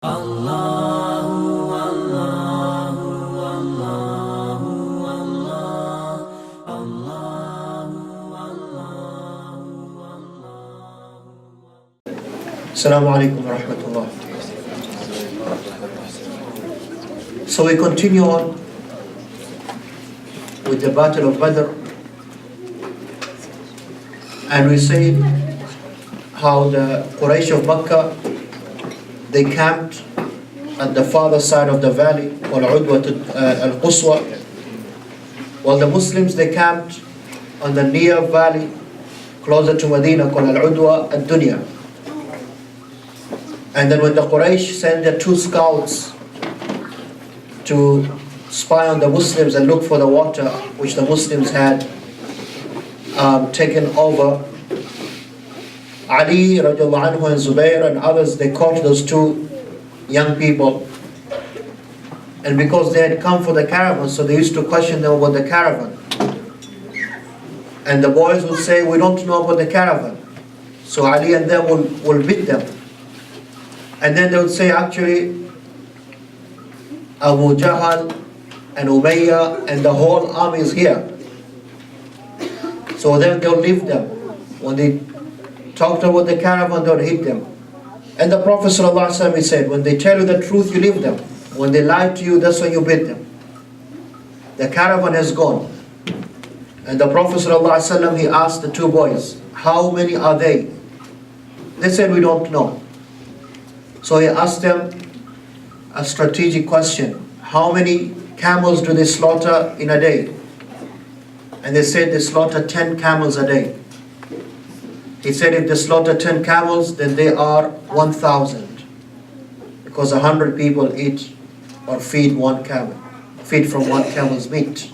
Allahu, Allahu, Allahu, Allah, Allahu, Allahu, Allah. Assalamu alaikum wa rahmatullah. So we continue on with the Battle of Badr, and we say how the Quraysh of Makkah, they camped at the farther side of the valley, al-Quswa, while the Muslims, they camped on the near valley closer to Medina called al-Udwa al-Dunya. And then when the Quraysh sent their two scouts to spy on the Muslims and look for the water which the Muslims had taken over, Ali radiallahu anhu and Zubair and others, they caught those two young people. And because they had come for the caravan, so they used to question them about the caravan. And the boys would say, we don't know about the caravan. So Ali and them will beat them. And then they would say, actually, Abu Jahl and Umayyah and the whole army is here. So then they'll leave them. When they talked about the caravan, they'll hit them. And the Prophet ﷺ, he said, when they tell you the truth, you leave them. When they lie to you, that's when you beat them. The caravan has gone. And the Prophet ﷺ, he asked the two boys, how many are they? They said, we don't know. So he asked them a strategic question. How many camels do they slaughter in a day? And they said they slaughter 10 camels a day. He said if they slaughter 10 camels, then they are 1,000. Because 100 people eat or feed one camel. Feed from one camel's meat.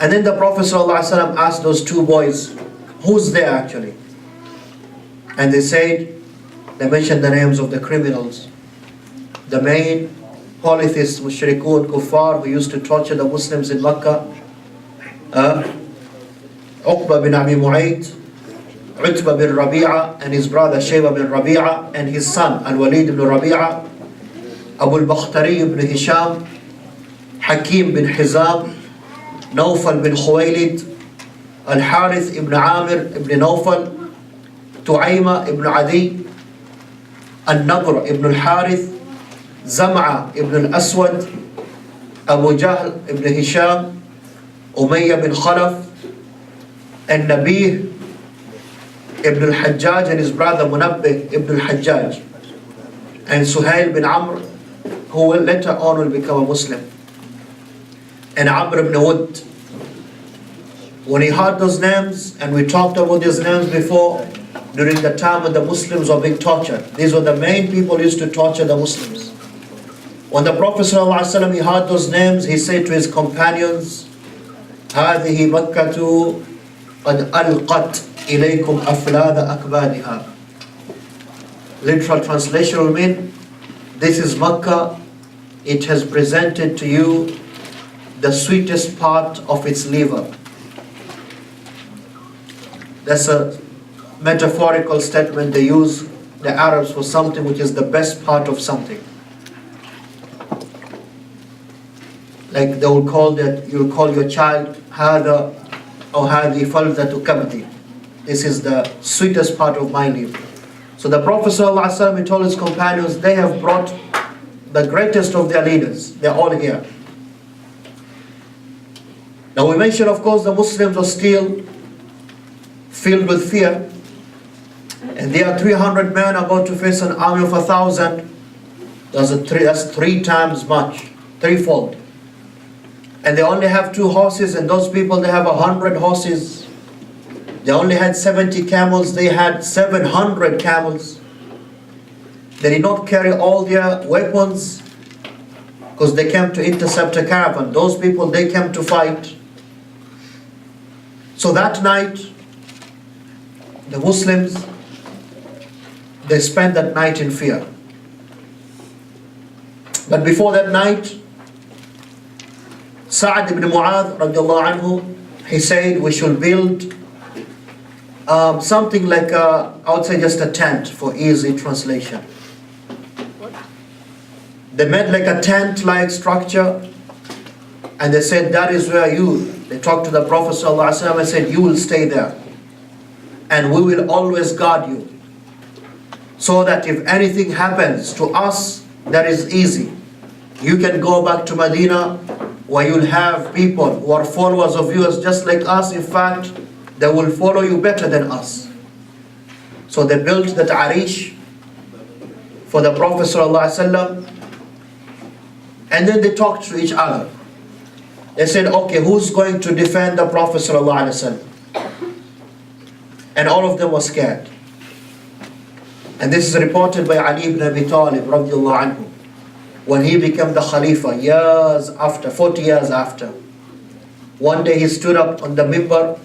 And then the Prophet ﷺ asked those two boys, who's there actually? And they mentioned the names of the criminals. The main polytheists, mushrikun, kuffar, who used to torture the Muslims in Makkah. Uqba bin Abi Mu'ayt, Utbah bin Rabi'a, and his brother Shayba bin Rabi'a, and his son Al-Walid bin Rabi'a, Abu al-Bakhtari ibn Hisham, Hakim bin Hizam, Nawfal bin Khuwaylid, Al-Harith ibn Amir ibn Nawfal, Tu'ayma ibn Adi, Al-Nadr ibn al-Harith, Zam'a ibn al-Aswad, Abu Jahl ibn Hisham, Umayyah bin Khalaf, and Nabih ibn al-Hajjaj and his brother Munabbih ibn al-Hajjaj, and Suhail bin Amr, who will later on will become a Muslim, and Amr ibn Wud. When he heard those names, and we talked about these names before, during the time when the Muslims were being tortured, these were the main people who used to torture the Muslims. When the Prophet ﷺ, he heard those names, he said to his companions, هذه مكة قد ألقت إليكم أفلاذ أكبادها. Literal translation will mean, this is Makkah, it has presented to you the sweetest part of its liver. That's a metaphorical statement they use, the Arabs, for something which is the best part of something. Like they will call that, you will call your child هذا أو هذه فلذة كبدي. This is the sweetest part of my life. So the Prophet ﷺ, he told his companions, they have brought the greatest of their leaders. They're all here. Now we mentioned, of course, the Muslims are still filled with fear. And there are 300 men about to face an army of 1,000. That's three times much, threefold. And they only have 2 horses, and those people, they have 100 horses. They only had 70 camels, they had 700 camels. They did not carry all their weapons because they came to intercept a caravan. Those people, they came to fight. So that night, the Muslims, they spent that night in fear. But before that night, Sa'ad ibn Mu'adh radiallahu anhu, he said we should build something like I would say just a tent for easy translation. They made like a tent-like structure, and they said, that is where they talked to the Prophet ﷺ and said, you will stay there, and we will always guard you, so that if anything happens to us, that is easy. You can go back to Medina, where you'll have people who are followers of yours just like us. In fact, they will follow you better than us. So they built that arish for the Prophet ﷺ, and then they talked to each other. They said, okay, who's going to defend the Prophet ﷺ? And all of them were scared. And this is reported by Ali ibn Abi Talib radiallahu anhu, when he became the Khalifa years after, 40 years after. One day he stood up on the minbar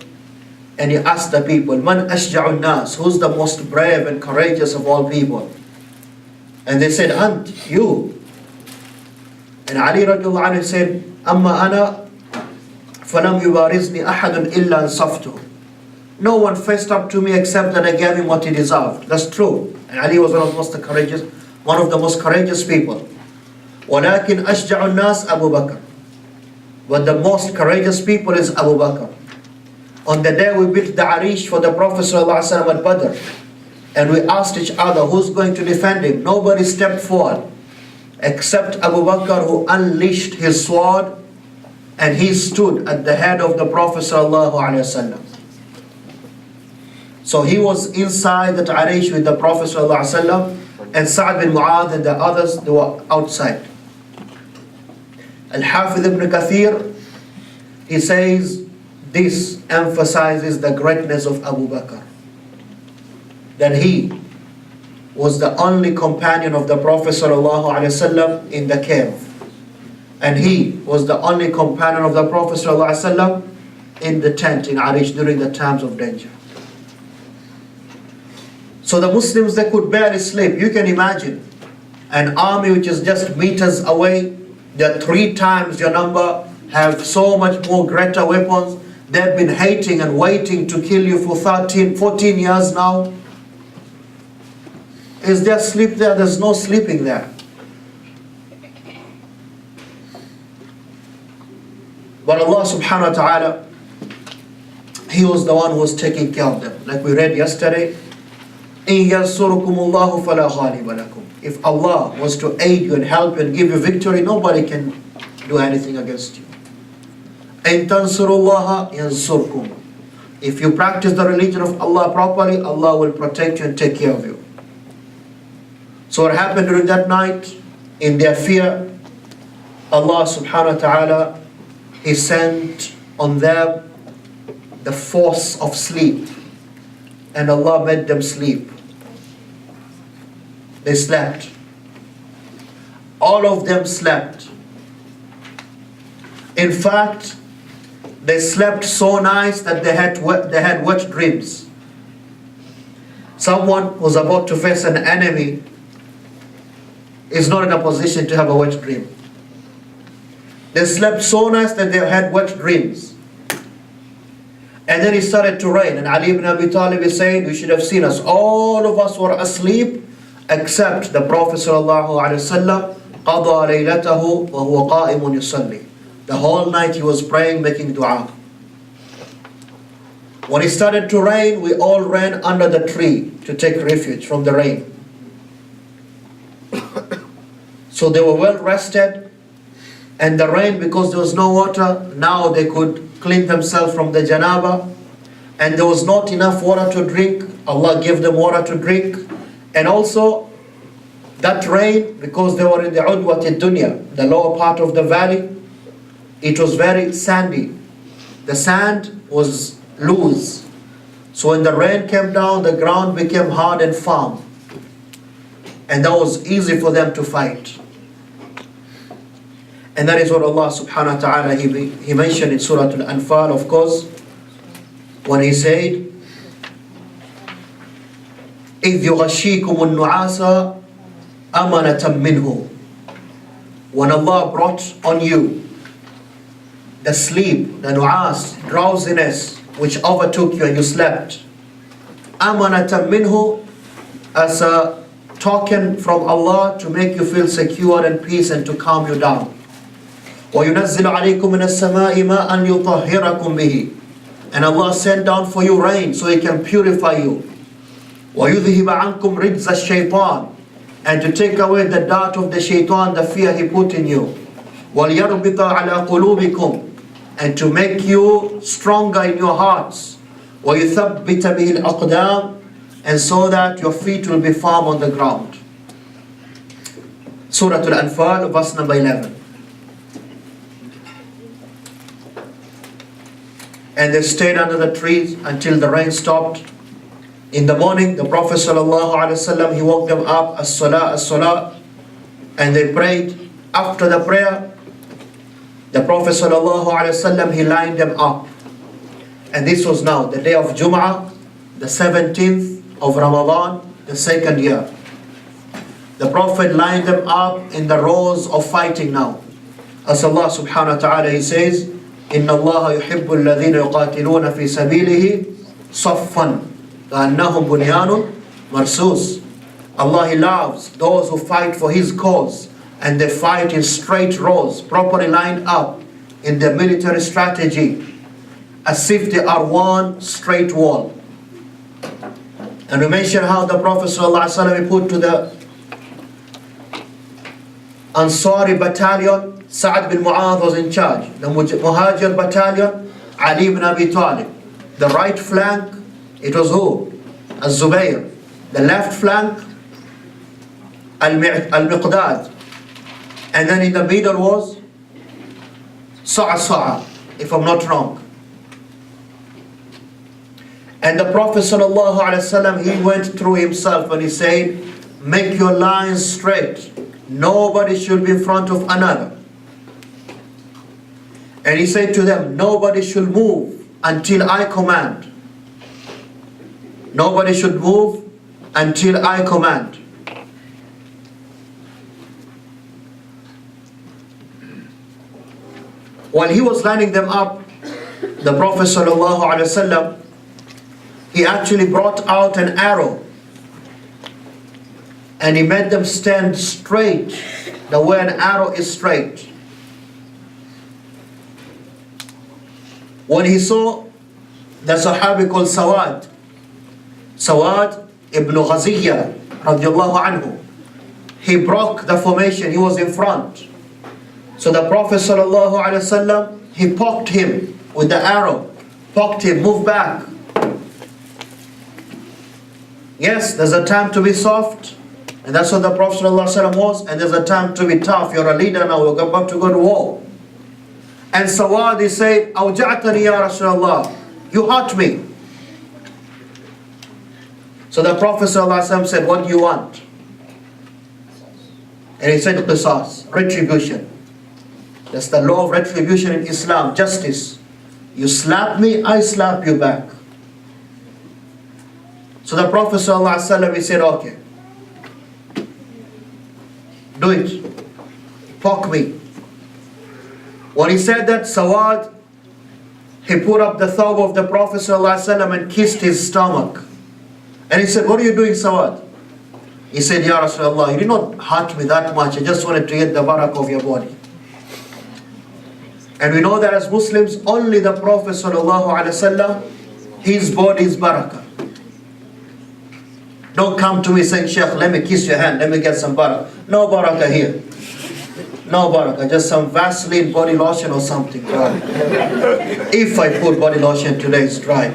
and he asked the people, Man ashja'un nas, who's the most brave and courageous of all people? And they said, Ant, you. And Ali radiallahu anhu said, Amma ana falam yubarizni ahadun illa ansaftu. No one faced up to me except that I gave him what he deserved. That's true. And Ali was one of the most courageous people. وَلَكِنْ أَشْجَعُ النَّاسِ Abu Bakr. But the most courageous people is Abu Bakr. On the day we built the arish for the Prophet ﷺ at Badr, and we asked each other, who's going to defend him? Nobody stepped forward except Abu Bakr, who unleashed his sword and he stood at the head of the Prophet ﷺ. So he was inside the arish with the Prophet ﷺ, and Sa'd bin Mu'adh and the others, they were outside. Al-Hafiz ibn Kathir, he says, this emphasizes the greatness of Abu Bakr. That he was the only companion of the Prophet ﷺ in the cave. And he was the only companion of the Prophet ﷺ in the tent in Arish during the times of danger. So the Muslims, they could barely sleep. You can imagine an army which is just meters away, they're 3 times your number, have so much more greater weapons. They've been hating and waiting to kill you for 14 years now. Is there sleep there? There's no sleeping there. But Allah subhanahu wa ta'ala, He was the one who was taking care of them. Like we read yesterday, إِن يَنْصُرُكُمُ اللَّهُ فَلَا غَالِبَ لَكُمْ. If Allah was to aid you and help you and give you victory, nobody can do anything against you. إِن تَنْصُرُ اللَّهَ يَنْصُرْكُمْ. If you practice the religion of Allah properly, Allah will protect you and take care of you. So what happened during that night? In their fear, Allah subhanahu wa ta'ala, He sent on them the force of sleep. And Allah made them sleep. They slept. All of them slept. In fact, they slept so nice that they had wet dreams. Someone who's about to face an enemy is not in a position to have a wet dream. They slept so nice that they had wet dreams. And then it started to rain, and Ali ibn Abi Talib is saying, you should have seen us. All of us were asleep except the Prophet sallallahu alaihi wasallam. قَضَى لَيْلَتَهُ وَهُوَ قَائِمٌ يُصَلِّي. The whole night he was praying, making dua. When it started to rain, we all ran under the tree to take refuge from the rain. So they were well rested, and the rain, because there was no water, now they could clean themselves from the janaba, and there was not enough water to drink. Allah gave them water to drink. And also that rain, because they were in the udwat dunya, the lower part of the valley, it was very sandy. The sand was loose. So when the rain came down, the ground became hard and firm, and that was easy for them to fight. And that is what Allah subhanahu wa ta'ala, He mentioned in Surah Al-Anfal, of course, when He said, إِذْ يُغَشِّيكُمُ النُّعَاسَ أَمَنَةً مِّنْهُ. When Allah brought on you the sleep, the nu'as, drowsiness, which overtook you and you slept, أَمَنَةً مِّنْهُ, as a token from Allah to make you feel secure and peace and to calm you down. وَيُنَزِّلُ عَلَيْكُم مِّنَ السَّمَاءِ مَاءً يُطَهِّرَكُم بِهِ. And Allah sent down for you rain so He can purify you. وَيُذْهِبَ عَنْكُمْ رِجْزَ الشَّيْطَانِ. And to take away the dart of the shaitan, the fear he put in you. وَلْيَرْبِطَ عَلَى قُلُوبِكُمْ. And to make you stronger in your hearts. وَيُثَبِّتَ بِهِ الْأَقْدَامِ. And so that your feet will be firm on the ground. Surah Al-Anfal, verse number 11. And they stayed under the trees until the rain stopped. In the morning, the Prophet ﷺ, he woke them up, as-salah, as-salah, and they prayed. After the prayer, the Prophet ﷺ, he lined them up. And this was now the day of Jum'ah, the 17th of Ramadan, the second year. The Prophet lined them up in the rows of fighting now. As Allah subhanahu wa ta'ala, He says, إِنَّ اللَّهَ يُحِبُّ الَّذِينَ يُقَاتِلُونَ فِي سَبِيلِهِ صَفًّا كَأَنَّهُمْ بُنْيَانٌ مَرْصُوصٌ. Allah, He loves those who fight for His cause, and they fight in straight rows, properly lined up in the military strategy, as if they are one straight wall. And we mentioned how the Prophet ﷺ put to the Ansari battalion, Sa'ad bin Mu'adh was in charge. The Muhajir battalion, Ali ibn Abi Talib. The right flank, it was who? Az-Zubayr. The left flank, Al-Miqdad. And then in the middle was Sa'a, if I'm not wrong. And the Prophet ﷺ, he went through himself and he said, make your lines straight. Nobody should be in front of another. And he said to them, nobody should move until I command. Nobody should move until I command. While he was lining them up, the Prophet ﷺ, he actually brought out an arrow and he made them stand straight, the way an arrow is straight. When he saw the Sahabi called Sawad ibn Ghaziyya radiallahu anhu, he broke the formation, he was in front. So the Prophet sallallahu alaihi wasallam, he poked him with the arrow, poked him, move back. Yes, there's a time to be soft, and that's what the Prophet ﷺ was, and there's a time to be tough. You're a leader now, you're about to go to war. And Sawad, he said, Awja'tani ya Rasulullah, you hurt me. So the Prophet ﷺ said, what do you want? And he said, qisas, retribution. That's the law of retribution in Islam, justice. You slap me, I slap you back. So the Prophet ﷺ, he said, okay, do it, poke me. When he said that, Sawad, he put up the thawb of the Prophet ﷺ and kissed his stomach. And he said, what are you doing, Sawad? He said, Ya Rasulullah, you did not hurt me that much, I just wanted to get the barakah of your body. And we know that as Muslims, only the Prophet ﷺ, his body is barakah. Don't come to me saying, Shaykh, let me kiss your hand, let me get some barakah. No barakah here. No barakah, just some Vaseline body lotion or something dry. If I put body lotion today, it's dry.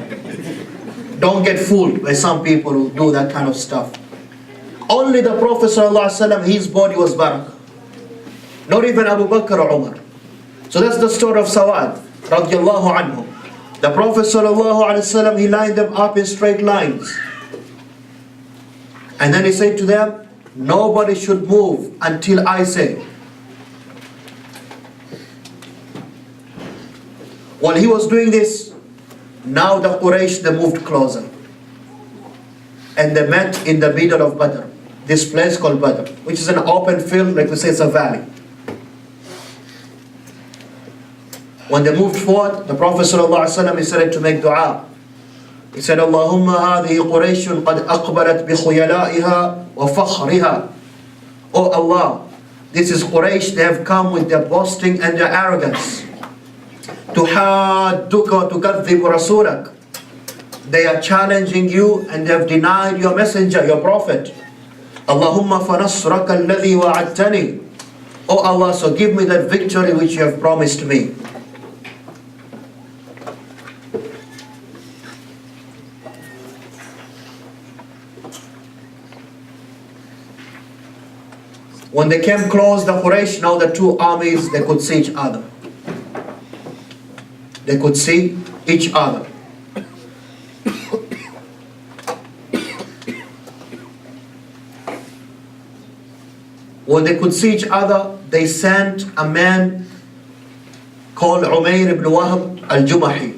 Don't get fooled by some people who do that kind of stuff. Only the Prophet ﷺ, his body was barakah. Not even Abu Bakr or Umar. So that's the story of Sawad, radiallahu anhu. The Prophet ﷺ, he lined them up in straight lines. And then he said to them, nobody should move until I say. While he was doing this, now the Quraysh, they moved closer. And they met in the middle of Badr. This place called Badr, which is an open field, like we say, it's a valley. When they moved forward, the Prophet ﷺ, he started to make dua. He said, Allahumma hadhihi Qurayshun qad aqbalat bi khuyala'iha wa fakhriha. Oh Allah, this is Quraysh, they have come with their boasting and their arrogance. Tuhadduka wa tukadhibu rasulak. They are challenging you and they have denied your messenger, your prophet. Allahumma fanasraka alladhi wa'adtani. Oh Allah, so give me that victory which you have promised me. When they came close, the Quraysh, now the two armies, they could see each other. They could see each other. When they could see each other, they sent a man called Umayr ibn Wahb al-Jumahi.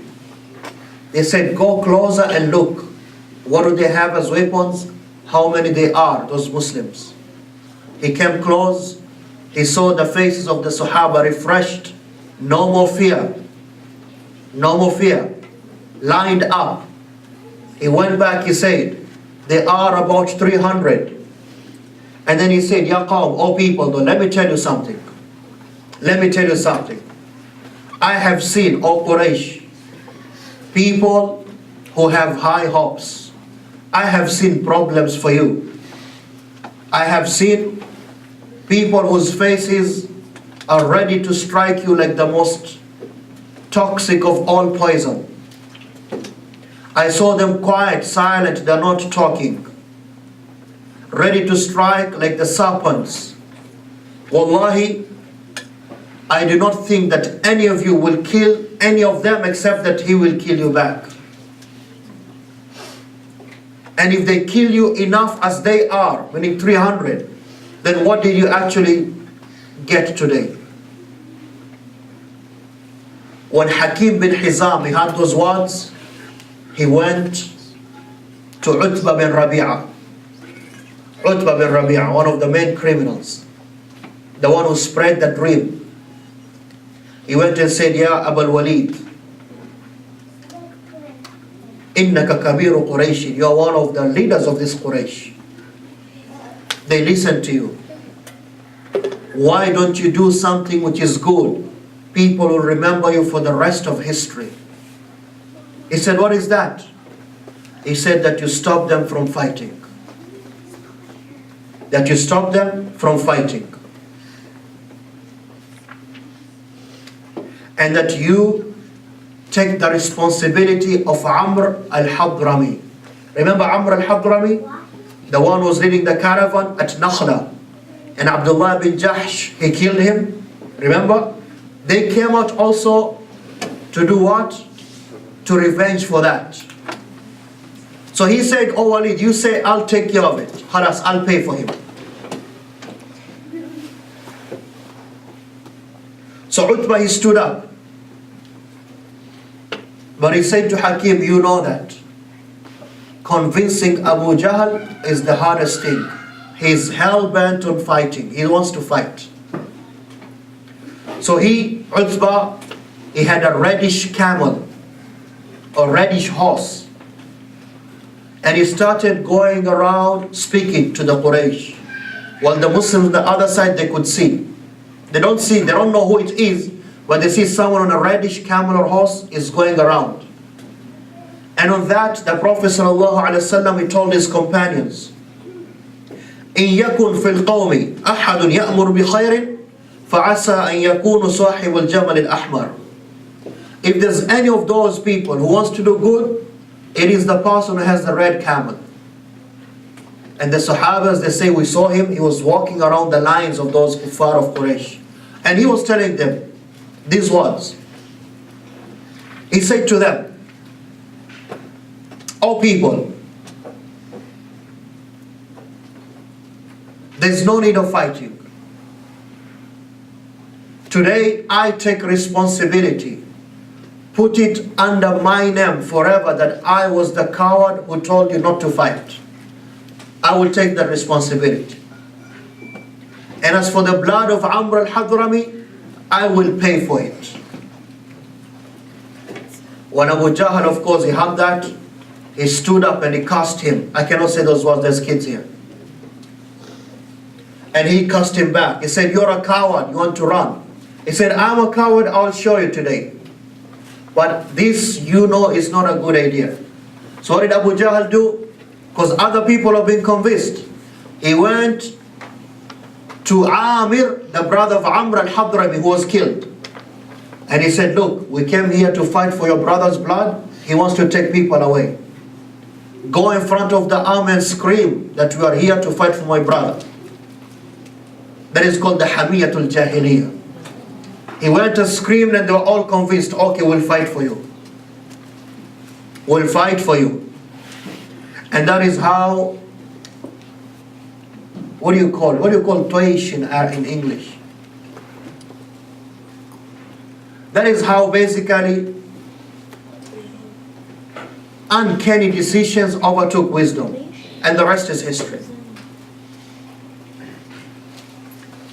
They said, go closer and look. What do they have as weapons? How many they are, those Muslims? He came close. He saw the faces of the Sahaba refreshed. No more fear. No more fear. Lined up. He went back, he said, they are about 300. And then he said, Ya Qawm, oh people, though, let me tell you something. Let me tell you something. I have seen, oh Quraysh, people who have high hopes. I have seen problems for you. I have seen people whose faces are ready to strike you like the most toxic of all poison. I saw them quiet, silent, they're not talking. Ready to strike like the serpents. Wallahi, I do not think that any of you will kill any of them except that he will kill you back. And if they kill you enough as they are, meaning 300, then what did you actually get today? When Hakim bin Hizam, he had those words, he went to Utbah bin Rabi'ah. Utbah bin Rabi'ah, one of the main criminals, the one who spread the dream. He went and said, Ya Abu al-Walid, innaka kabiru Quraysh, you are one of the leaders of this Quraysh. They listen to you. Why don't you do something which is good? People will remember you for the rest of history. He said, what is that? He said that you stop them from fighting. That you stop them from fighting. And that you take the responsibility of Amr al-Hadrami. Remember Amr al-Hadrami? The one who was leading the caravan at Nakhla. And Abdullah bin Jahsh, he killed him. Remember? They came out also to do what? To revenge for that. So he said, oh Walid, you say I'll take care of it. Khalas, I'll pay for him. So Utbah, he stood up. But he said to Hakim, you know that convincing Abu Jahl is the hardest thing. He's hell-bent on fighting. He wants to fight. So Utbah, he had a reddish camel, a reddish horse. And he started going around speaking to the Quraysh. While the Muslims on the other side, they could see. They don't know who it is, but they see someone on a reddish camel or horse is going around. And on that, the Prophet ﷺ, he told his companions, إِن يَكُنْ فِي الْقَوْمِ أَحَدٌ يَأْمُرُ بِخَيْرٍ فَعَسَىٰ أَن يَكُونُ صَاحِبُ الْجَمَلِ الْأَحْمَرِ. If there's any of those people who wants to do good, it is the person who has the red camel. And the Sahabas, they say, we saw him, he was walking around the lines of those kuffar of Quraysh. And he was telling them these words. He said to them, "O people, there's no need of fighting. Today I take responsibility. Put it under my name forever that I was the coward who told you not to fight. I will take that responsibility. And as for the blood of Amr al-Hadrami, I will pay for it." When Abu Jahl, of course, he had that, he stood up and he cursed him. I cannot say those words, there's kids here. And he cursed him back. He said, you're a coward, you want to run. He said, I'm a coward, I'll show you today. But this, you know, is not a good idea. So what did Abu Jahl do? Because other people have been convinced. He went to Amir, the brother of Amr al-Hadrami, who was killed. And he said, look, we came here to fight for your brother's blood. He wants to take people away. Go in front of the army and scream that we are here to fight for my brother. That is called the Hamiyatul Jahiliyyah. He went and screamed and they were all convinced, okay, we'll fight for you. We'll fight for you. And that is how, what do you call toish in English? That is how basically uncanny decisions overtook wisdom. And the rest is history.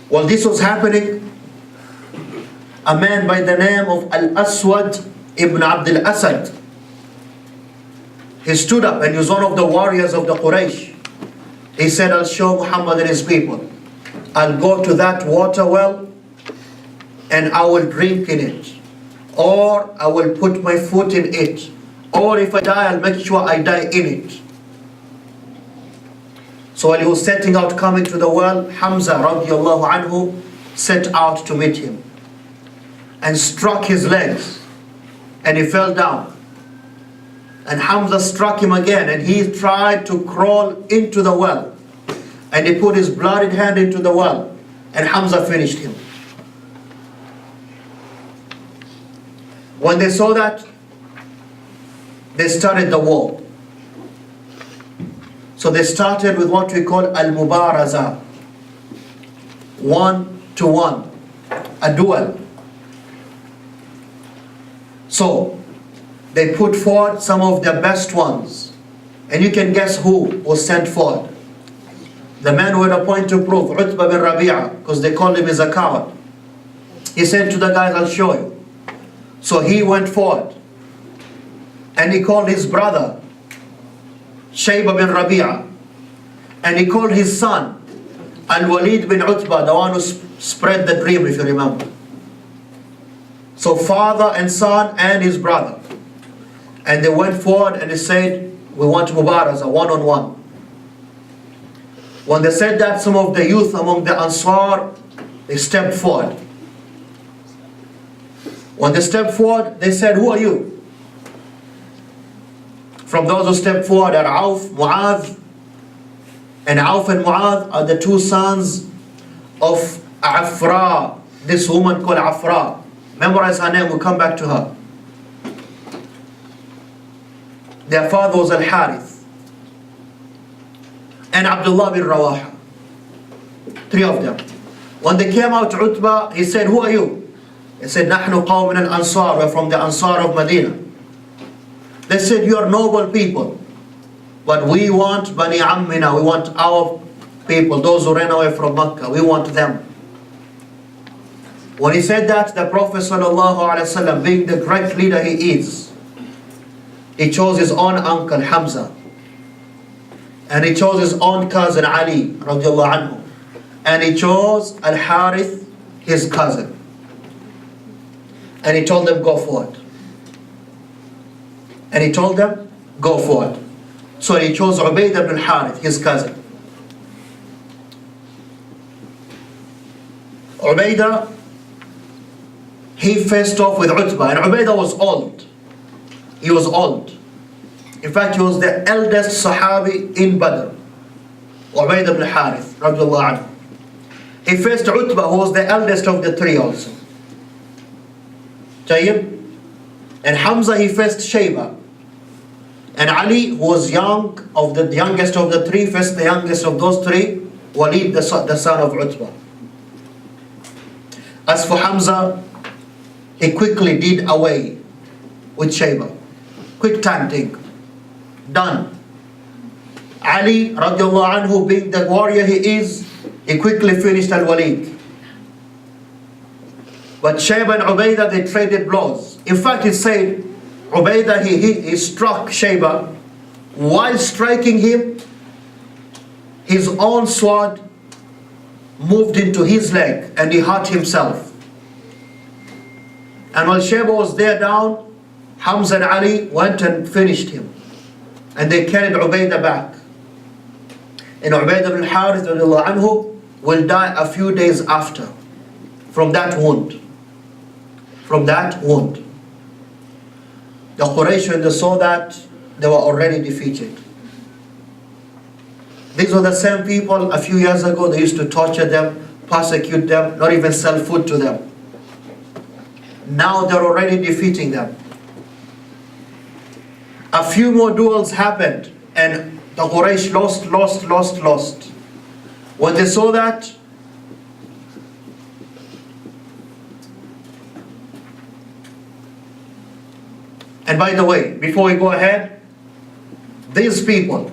While this was happening, a man by the name of Al-Aswad ibn Abdul Asad, he stood up and he was one of the warriors of the Quraysh. He said, I'll show Muhammad and his people. I'll go to that water well and I will drink in it. Or I will put my foot in it. Or if I die, I'll make sure I die in it. So while he was setting out coming to the well, Hamza radiallahu anhu set out to meet him and struck his legs and he fell down. And Hamza struck him again and he tried to crawl into the well. And he put his bloodied hand into the well and Hamza finished him. When they saw that, they started the war. So they started with what we call al-mubaraza, 1-to-1, a duel. So they put forward some of their best ones. And you can guess who was sent forward. The man who had a point to prove, Utbah bin Rabi'ah, because they called him as a coward. He said to the guys, I'll show you. So he went forward. And he called his brother, Shaybah bin Rabi'ah. And he called his son, Al-Walid bin Utbah, the one who spread the dream, if you remember. So father and son and his brother. And they went forward and they said, we want Mubaraza, one-on-one. When they said that, some of the youth among the Ansar, they stepped forward. When they stepped forward, they said, who are you? From those who stepped forward are Auf, Mu'adh. And Auf and Mu'adh are the two sons of Afra, this woman called Afra. Memorize her name, we'll come back to her. Their father was Al-Harith. And Abdullah bin Rawaha. Three of them. When they came out to Utbah, he said, who are you? He said, Nahnu qawmin al-Ansar, we're from the Ansar of Medina. They said, you are noble people. But we want Bani Ammina, we want our people, those who ran away from Mecca, we want them. When he said that, the Prophet ﷺ, being the great leader he is, he chose his own uncle Hamza. And he chose his own cousin Ali radiallahu anhu. And he chose Al-Harith, his cousin. And he told them, go forward. And he told them, go forward. So he chose Ubaidah ibn Harith, his cousin. Ubaidah, he faced off with Utbah. And Ubaidah was old. He was old. In fact, he was the eldest Sahabi in Badr. Ubaidah ibn Harith, radiallahu anhu. He faced Utbah, who was the eldest of the three also. Tayyib. And Hamza, he faced Shaybah. And Ali, who was young, of the youngest of the three, faced the youngest of those three, Walid, the son of Utbah. As for Hamza, he quickly did away with Shaybah. Quick time thing. Done. Ali, radiallahu anhu, being the warrior he is, he quickly finished Al-Walid. But Shaybah and Ubaidah, they traded blows. In fact, it said, Ubaidah, he struck Shaybah While striking him, his own sword moved into his leg and he hurt himself. And while Shaybah was there down, Hamza and Ali went and finished him. And they carried Ubaidah back. And Ubaidah ibn Harith radiallahu anhu will die a few days after from that wound. From that wound. The Quraysh, when they saw that, they were already defeated. These were the same people a few years ago, they used to torture them, persecute them, not even sell food to them. Now they're already defeating them. A few more duels happened and the Quraysh lost. When they saw that, and by the way, before we go ahead, these people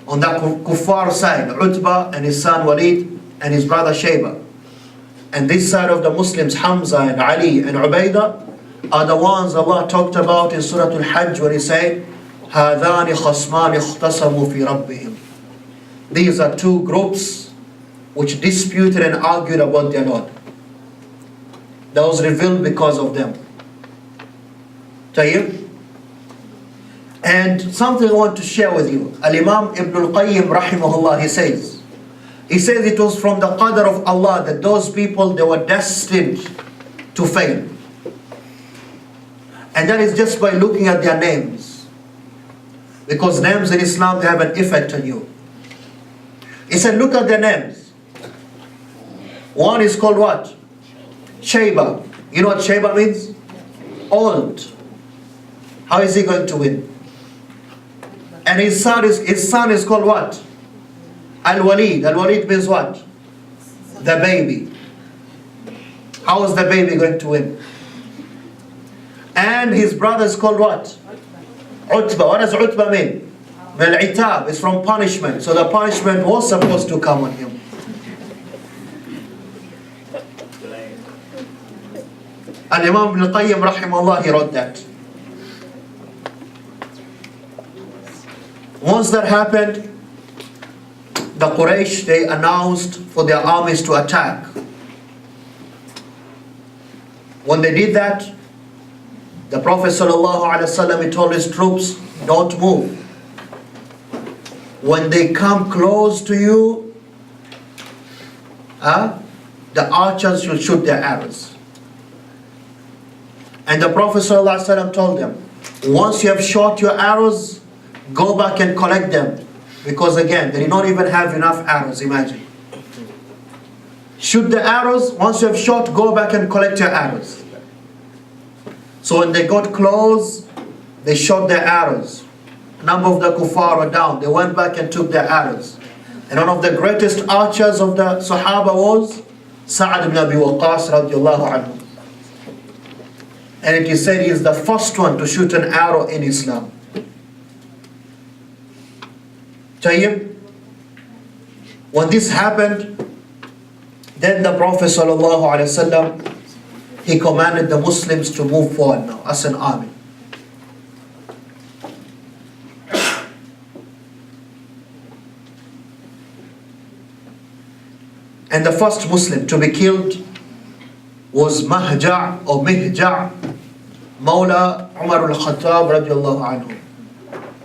on the kuffar side, Utbah and his son Walid and his brother Shaybah, and this side of the Muslims, Hamza and Ali and Ubaidah, are the ones Allah talked about in Surah Al-Hajj when He said, هَذَانِ خَصْمَانِ اخْتَصَمُوا فِي رَبِّهِمْ. These are two groups which disputed and argued about their Lord. That was revealed because of them. Tayyib? And something I want to share with you. Al-Imam Ibn al-Qayyim rahimahullah, he says it was from the qadr of Allah that those people, they were destined to fail. And that is just by looking at their names. Because names in Islam, they have an effect on you. He said, look at their names. One is called what? Shaybah. You know what Shaybah means? Old. How is he going to win? And his son is called what? Al-Walid. Al-Walid means what? The baby. How is the baby going to win? And his brother is called what? Utbah. What does Utbah mean? Al-Itab is from punishment. So the punishment was supposed to come on him. Al-Imam Ibn al-Qayyim rahimahullah, he wrote that. Once that happened, the Quraysh, they announced for their armies to attack. When they did that, the Prophet ﷺ, he told his troops, don't move. When they come close to you, the archers will shoot their arrows. And the Prophet ﷺ told them, once you have shot your arrows, go back and collect them. Because again, they did not even have enough arrows, imagine. Shoot the arrows, once you have shot, go back and collect your arrows. So when they got close, they shot their arrows. A number of the kuffar were down. They went back and took their arrows. And one of the greatest archers of the Sahaba was Sa'ad ibn Abi Waqqas radiallahu anhu. And it is said he is the first one to shoot an arrow in Islam. Tayyib. When this happened, then the Prophet ﷺ, he commanded the Muslims to move forward now as an army. And the first Muslim to be killed was Mahja' or Mihja' Mawla Umar al-Khattab radiallahu anhu.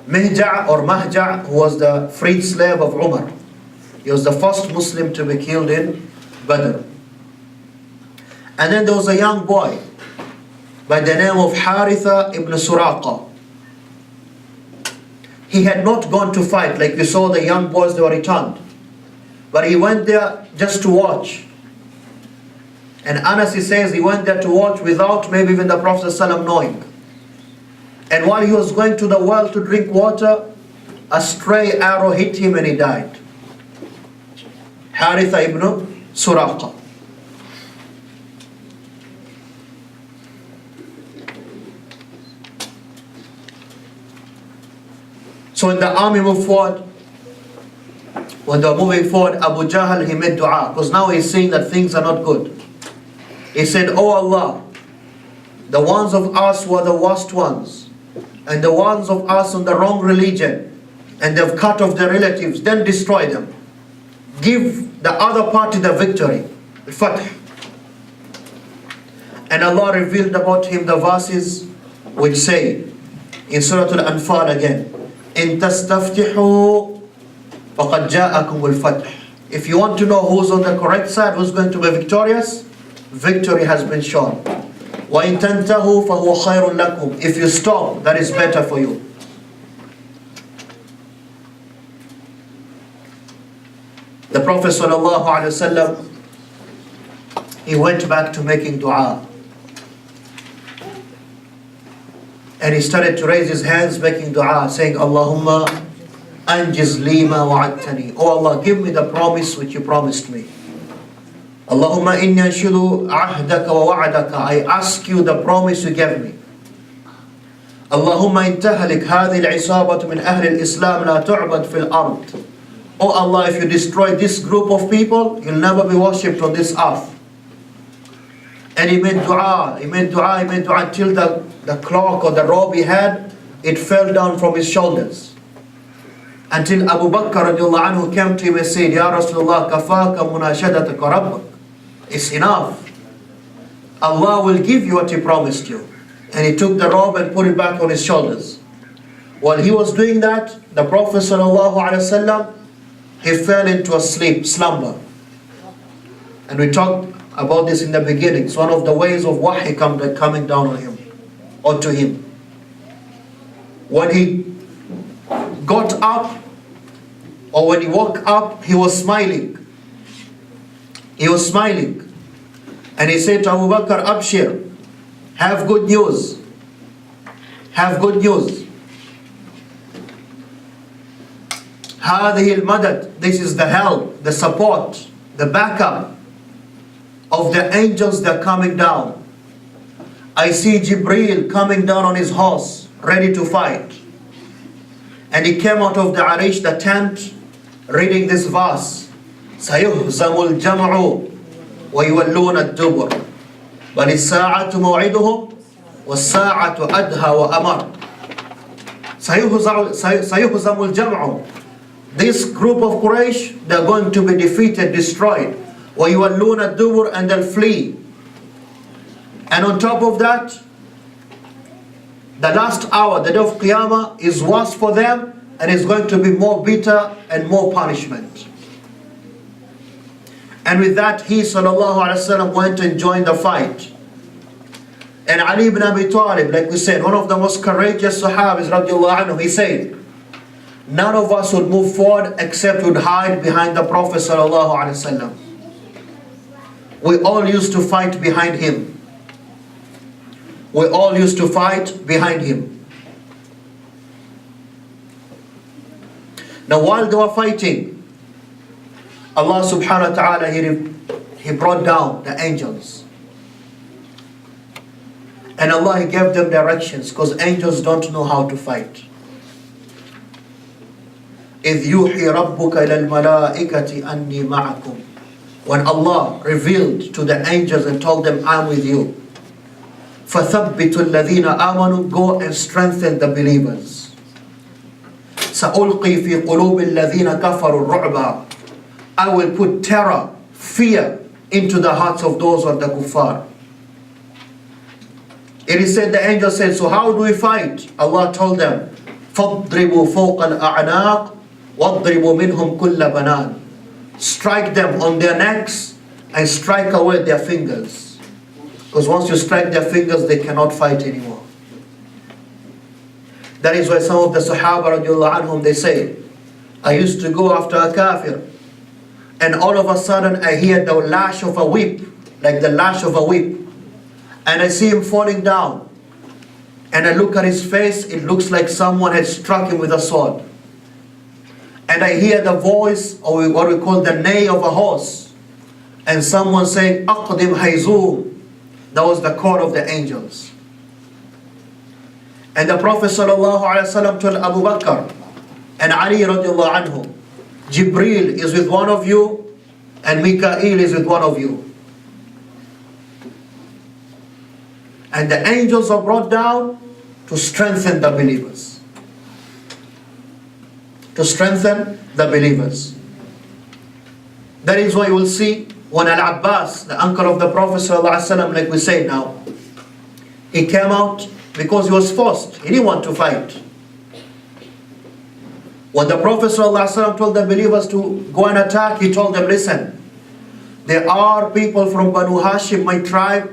Mihja' or Mahja' who was the freed slave of Umar. He was the first Muslim to be killed in Badr. And then there was a young boy by the name of Haritha ibn Suraqa. He had not gone to fight, like we saw the young boys, they were returned. But he went there just to watch. And Anas, he says, he went there to watch without maybe even the Prophet ﷺ knowing. And while he was going to the well to drink water, a stray arrow hit him and he died. Haritha ibn Suraqa. So when the army moved forward, when they were moving forward, Abu Jahl, he made dua, because now he's seeing that things are not good. He said, "Oh Allah, the ones of us were the worst ones, and the ones of us on the wrong religion, and they've cut off their relatives, then destroy them. Give the other party the victory. Al-Fath. And Allah revealed about him the verses which say, in Surah Al-Anfal again, إِن تَسْتَفْتِحُوا فَقَدْ جَاءَكُمُ الْفَتْحُ. If you want to know who's on the correct side, who's going to be victorious, victory has been shown. وَإِن تَنْتَهُوا فَهُوَ خَيْرٌ لَكُمْ. If you stop, that is better for you. The Prophet ﷺ, he went back to making dua. And he started to raise his hands making dua, saying, Allahumma anjiz lima wa'adtani. Oh Allah, give me the promise which you promised me. Allahumma inni anshudu ahdaka wa wa'adaka. I ask you the promise you gave me. Allahumma intahalik hadhi al-isabatu min ahli al-Islam la tu'bad fil ard. Oh Allah, if you destroy this group of people, you'll never be worshipped on this earth. And he made dua, until the cloak or the robe he had, it fell down from his shoulders. Until Abu Bakr radiallahu anhu came to him and said, Ya Rasulullah, kafaka munashadataka rabbak. It's enough. Allah will give you what He promised you. And he took the robe and put it back on his shoulders. While he was doing that, the Prophet ﷺ, he fell into a slumber. And we talked about this in the beginning. It's one of the ways of wahy coming down on him, or to him. When he got up, or when he woke up, he was smiling. He was smiling. And he said to Abu Bakr, Abshir, have good news. Have good news. هذه المدد, this is the help, the support, the backup of the angels that are coming down. I see Jibreel coming down on his horse, ready to fight. And he came out of the Arish, the tent, reading this verse. سَيُهْزَمُ الْجَمْعُ وَيُوَلُّونَ الدُّبُرُ بَلِ السَّاعَةُ مَوْعِدُهُمْ وَالسَّاعَةُ أَدْهَى وَأَمَرُ. سَيُهْزَمُ الْجَمْعُ. This group of Quraysh, they're going to be defeated, destroyed. وَيُوَلُّونَ الدُّبُرُ, and they'll flee. And on top of that, the last hour, the day of Qiyamah, is worse for them, and is going to be more bitter and more punishment. And with that, he ﷺ went and joined the fight. And Ali ibn Abi Talib, like we said, one of the most courageous Sahabis radiallahu anhu, he said, none of us would move forward except would hide behind the Prophet ﷺ. We all used to fight behind him. We all used to fight behind him. Now while they were fighting, Allah subhanahu wa ta'ala, He brought down the angels. And Allah, He gave them directions, because angels don't know how to fight. إِذْ يُوحِي رَبُّكَ إِلَى الْمَلَائِكَةِ أَنِّي مَعَكُمْ. When Allah revealed to the angels and told them, I'm with you. فَثَبِّتُوا الَّذِينَ آمَنُوا, go and strengthen the believers. سَأُلْقِي فِي قُلُوبِ الَّذِينَ كَفَرُوا الرُّعْبَ. I will put terror, fear into the hearts of those who are the kuffar. It is said, the angel said, so how do we fight? Allah told them, فَاضْرِبُوا فَوْقَ الْأَعْنَاقِ وَاضْرِبُوا مِنْهُمْ كُلَّ بَنَانٍ. Strike them on their necks and strike away their fingers. Because once you strike their fingers, they cannot fight anymore. That is why some of the Sahaba radiallahu anhum, they say, I used to go after a kafir, and all of a sudden I hear the lash of a whip, like the lash of a whip, and I see him falling down, and I look at his face, it looks like someone had struck him with a sword. And I hear the voice, or what we call the neigh of a horse, and someone saying, أَقْدِمْ حَيْزُومْ. That was the call of the angels. And the Prophet ﷺ told Abu Bakr and Ali radiallahu anhu, Jibreel is with one of you, and Mikael is with one of you. And the angels are brought down to strengthen the believers. To strengthen the believers. That is why you will see when Al-Abbas, the uncle of the Prophet ﷺ, like we say now, he came out because he was forced. He didn't want to fight. When the Prophet ﷺ told the believers to go and attack, he told them, listen, there are people from Banu Hashim, my tribe,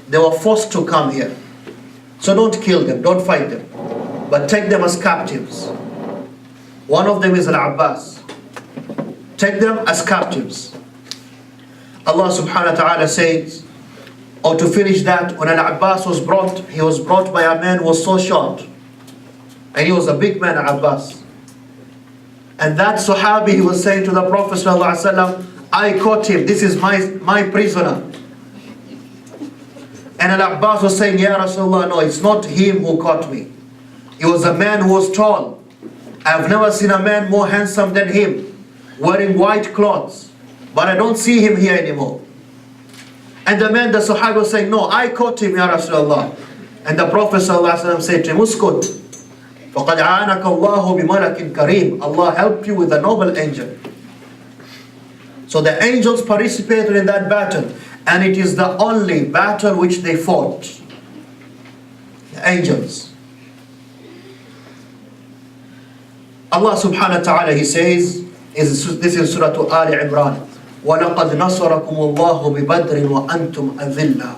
they were forced to come here. So don't kill them, don't fight them, but take them as captives. One of them is Al-Abbas. Take them as captives. Allah subhanahu wa ta'ala says, or to finish that, when Al-Abbas was brought, he was brought by a man who was so short. And he was a big man, Al-Abbas. And that Sahabi, he was saying to the Prophet sallallahu alaihi wasallam, I caught him, this is my prisoner. And Al-Abbas was saying, Ya Rasulullah, no, it's not him who caught me. He was a man who was tall. I've never seen a man more handsome than him, wearing white clothes. But I don't see him here anymore. And the man, the Sahaba was saying, no, I caught him, Ya Rasulullah. And the Prophet ﷺ said to him, Uskut, فَقَدْ عَانَكَ اللَّهُ بِمَلَكٍ كَرِيمٍ. Allah helped you with a noble angel. So the angels participated in that battle. And it is the only battle which they fought. The angels. Allah subhanahu wa ta'ala, He says, this is Surah Al Imran, وَلَقَدْ نَصَرَكُمُ اللَّهُ بِبَدْرٍ وَأَنْتُمْ أَذِلَّةٌ.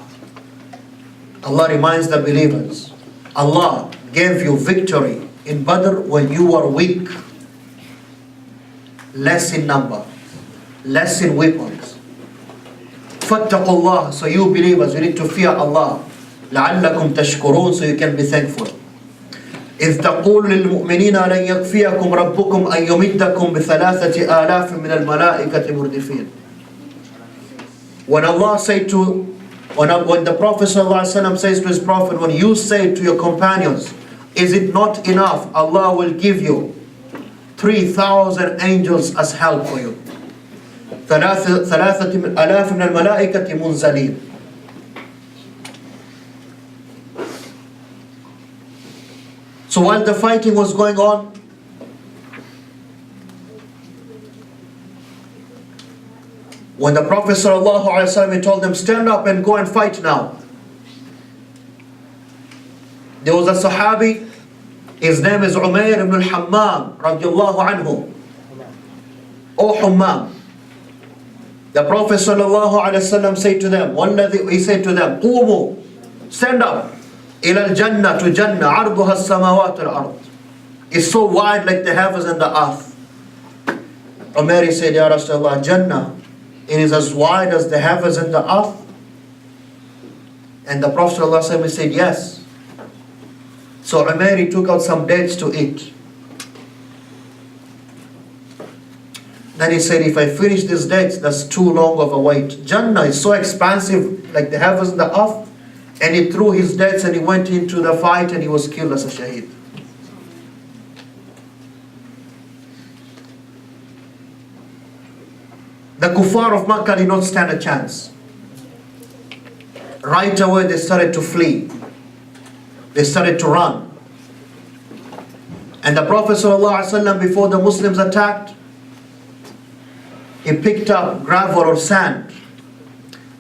Allah reminds the believers, Allah gave you victory in Badr when you were weak, less in number, less in weapons. فَاتَّقُوا اللَّهَ. So you believers, you need to fear Allah. لَعَلَّكُمْ تَشْكُرُونَ. So you can be thankful. إذ تقول للمؤمنين لن يكفيكم ربكم أن يمدكم بثلاثة آلاف من الملائكة مردفين. When Allah said to, when the Prophet ﷺ says to his Prophet, when you say to your companions, is it not enough? Allah will give you 3,000 angels as help for you. ثلاثة آلاف من الملائكة منزلين. So while the fighting was going on, when the Prophet ﷺ told them, stand up and go and fight now. There was a Sahabi, his name is Umair ibn al-Hammam, radiallahu anhu. O Hammam. The Prophet ﷺ said to them, he said to them, قوموا, stand up. إلى الجنة to Jannah عرضها السماوات والأرض. It's so wide like the heavens and the earth. Umar said, Ya Rasulullah, Jannah, it is as wide as the heavens and the earth. And the Prophet ﷺ said, yes. So Umar took out some dates to eat. Then he said, if I finish these dates, that's too long of a wait. Jannah is so expansive like the heavens and the earth. And he threw his dates and he went into the fight and he was killed as a shaheed. The kuffar of Makkah did not stand a chance. Right away they started to flee. They started to run. And the Prophet ﷺ, before the Muslims attacked, he picked up gravel or sand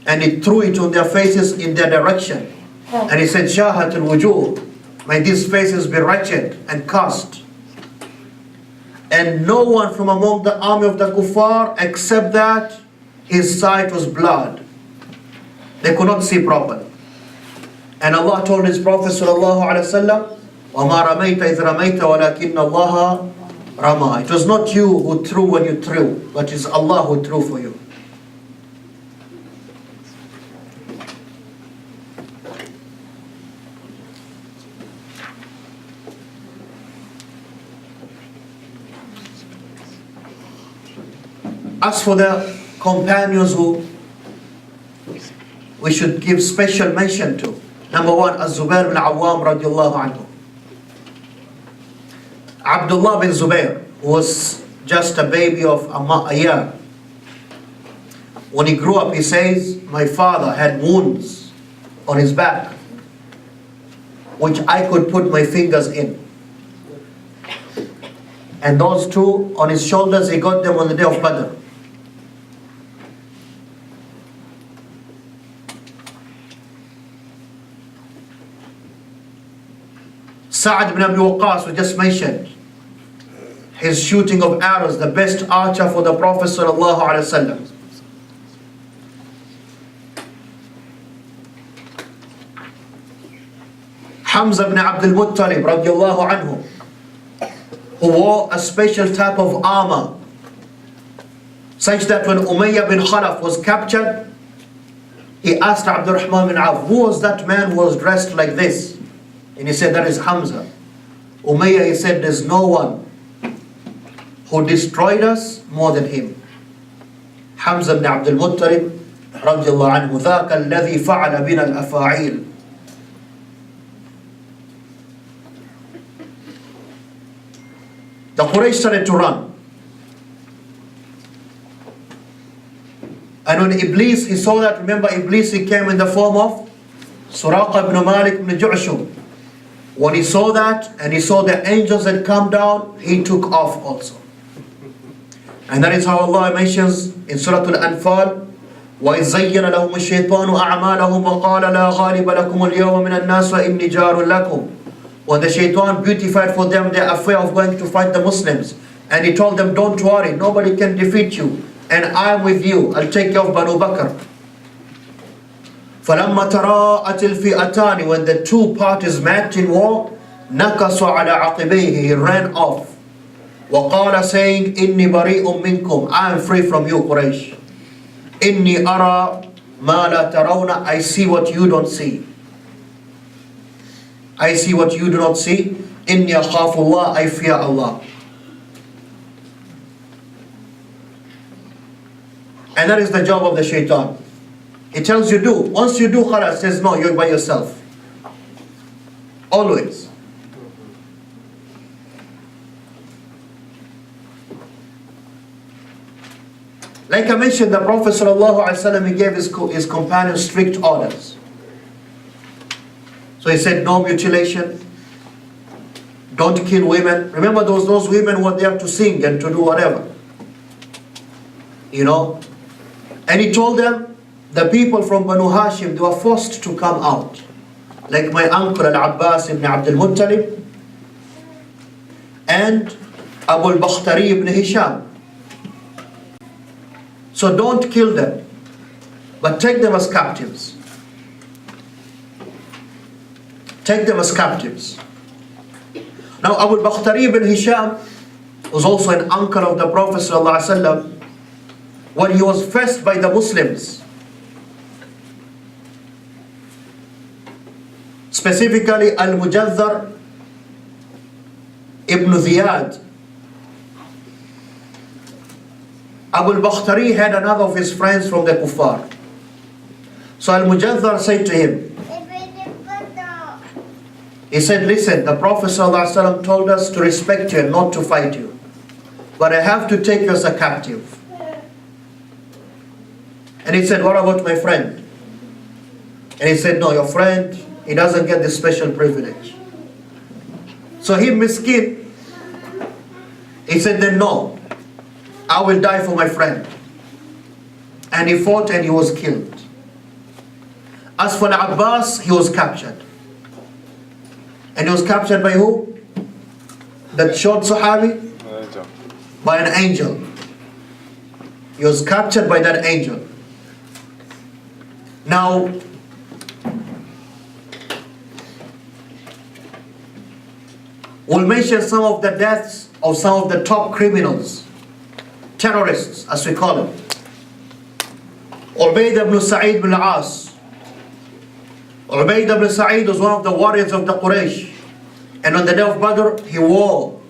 and he threw it on their faces in their direction. And he said, Shahat al-wujuh, may these faces be wretched and cursed. And no one from among the army of the kuffar, except that his sight was blood. They could not see properly. And Allah told His Prophet ﷺ, وَمَا رَمَيْتَ إِذْ رَمَيْتَ وَلَكِنَّ اللَّهَ رَمَى. It was not you who threw when you threw, but it's Allah who threw for you. As for the companions who we should give special mention to, number one, Az-Zubair bin Awwam radiallahu anhu. Abdullah bin Zubair was just a baby of a year. When he grew up, he says, my father had wounds on his back. which I could put my fingers in. And those two on his shoulders, he got them on the day of Badr. Sa'ad ibn Abi Waqqas, we just mentioned, his shooting of arrows, the best archer for the Prophet sallallahu alaihi wasallam. Hamza ibn Abdul Muttalib radiallahu anhu, who wore a special type of armor, such that when Umayyah bin Khalaf was captured, he asked ar-Rahmah bin Auf, who was that man who was dressed like this? And he said, that is Hamza. Umayyah, he said, there's no one who destroyed us more than him. Hamza ibn Abdul Muttalib radiallahu anhu, ذاك الذي فعل بنا الأفاعيل. The Quraysh started to run. And when Iblis, he saw that, remember Iblis, he came in the form of Suraqa ibn Malik ibn Ju'shum. When he saw that, and he saw the angels that come down, he took off also. And that is how Allah mentions in Surah Al-Anfal, وَإِذْ زَيَّنَ لَهُمُ الشَّيْطَانُ أَعْمَالَهُمْ وَقَالَ لَا غَالِبَ لَكُمُ الْيَوْمَ مِنَ النَّاسِ وَإِنِّي جَارٌ لَكُمْ. When the shaitan beautified for them the affair of going to fight the Muslims, and he told them, don't worry, nobody can defeat you, and I'm with you, I'll take care of Banu Bakr. فَلَمَّا تَرَاءَتِ الْفِئَتَانِ, when the two parties met in war, نَكَصَ عَلَى عَقِبَيْهِ, he ran off. وَقَالَ, saying, إِنِّي بَرِيءٌ مِّنْكُمْ, I am free from you, Quraysh. إِنِّي أَرَى مَا لَا تَرَوْنَ, I see what you don't see. I see what you do not see. إِنِّي أَخَافُ اللَّهِ, I fear Allah. And that is the job of the shaitan. He tells you do. Once you do, khalas, says no, you're by yourself. Always. Like I mentioned, the Prophet ﷺ, he gave his companions strict orders. So he said, no mutilation, don't kill women. Remember those women were there to sing and to do whatever. You know? And he told them, the people from Banu Hashim, they were forced to come out. Like my uncle Al-Abbas ibn Abdul Muttalib and Abu al-Bakhtari ibn Hisham. So don't kill them, but take them as captives. Take them as captives. Now Abu al-Bakhtari ibn Hisham was also an uncle of the Prophet ﷺ. When he was faced by the Muslims, specifically Al-Mujazzar ibn Ziyad, Abu al-Bakhtari had another of his friends from the Kuffar. So Al-Mujazzar said to him, he said, listen, the Prophet ﷺ told us to respect you and not to fight you, but I have to take you as a captive. And he said, what about my friend? And he said, no, your friend, he doesn't get this special privilege. So he miskin, he said, then no, I will die for my friend. And he fought and he was killed. As for Abbas, he was captured. And he was captured by who? That short Sahabi? By an angel. He was captured by that angel. Now, we'll mention some of the deaths of some of the top criminals, terrorists as we call them. Ubayd ibn Sa'id ibn al-As. Ubayd ibn Sa'id was one of the warriors of the Quraysh. And on the day of Badr, he wore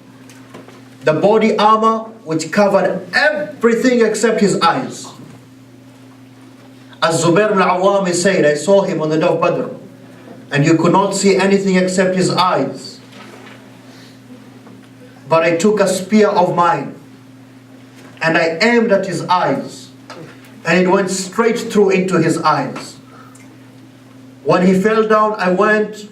the body armor which covered everything except his eyes. As Zubair al-Awwami said, I saw him on the day of Badr, and you could not see anything except his eyes. But I took a spear of mine, and I aimed at his eyes, and it went straight through into his eyes. When he fell down, I went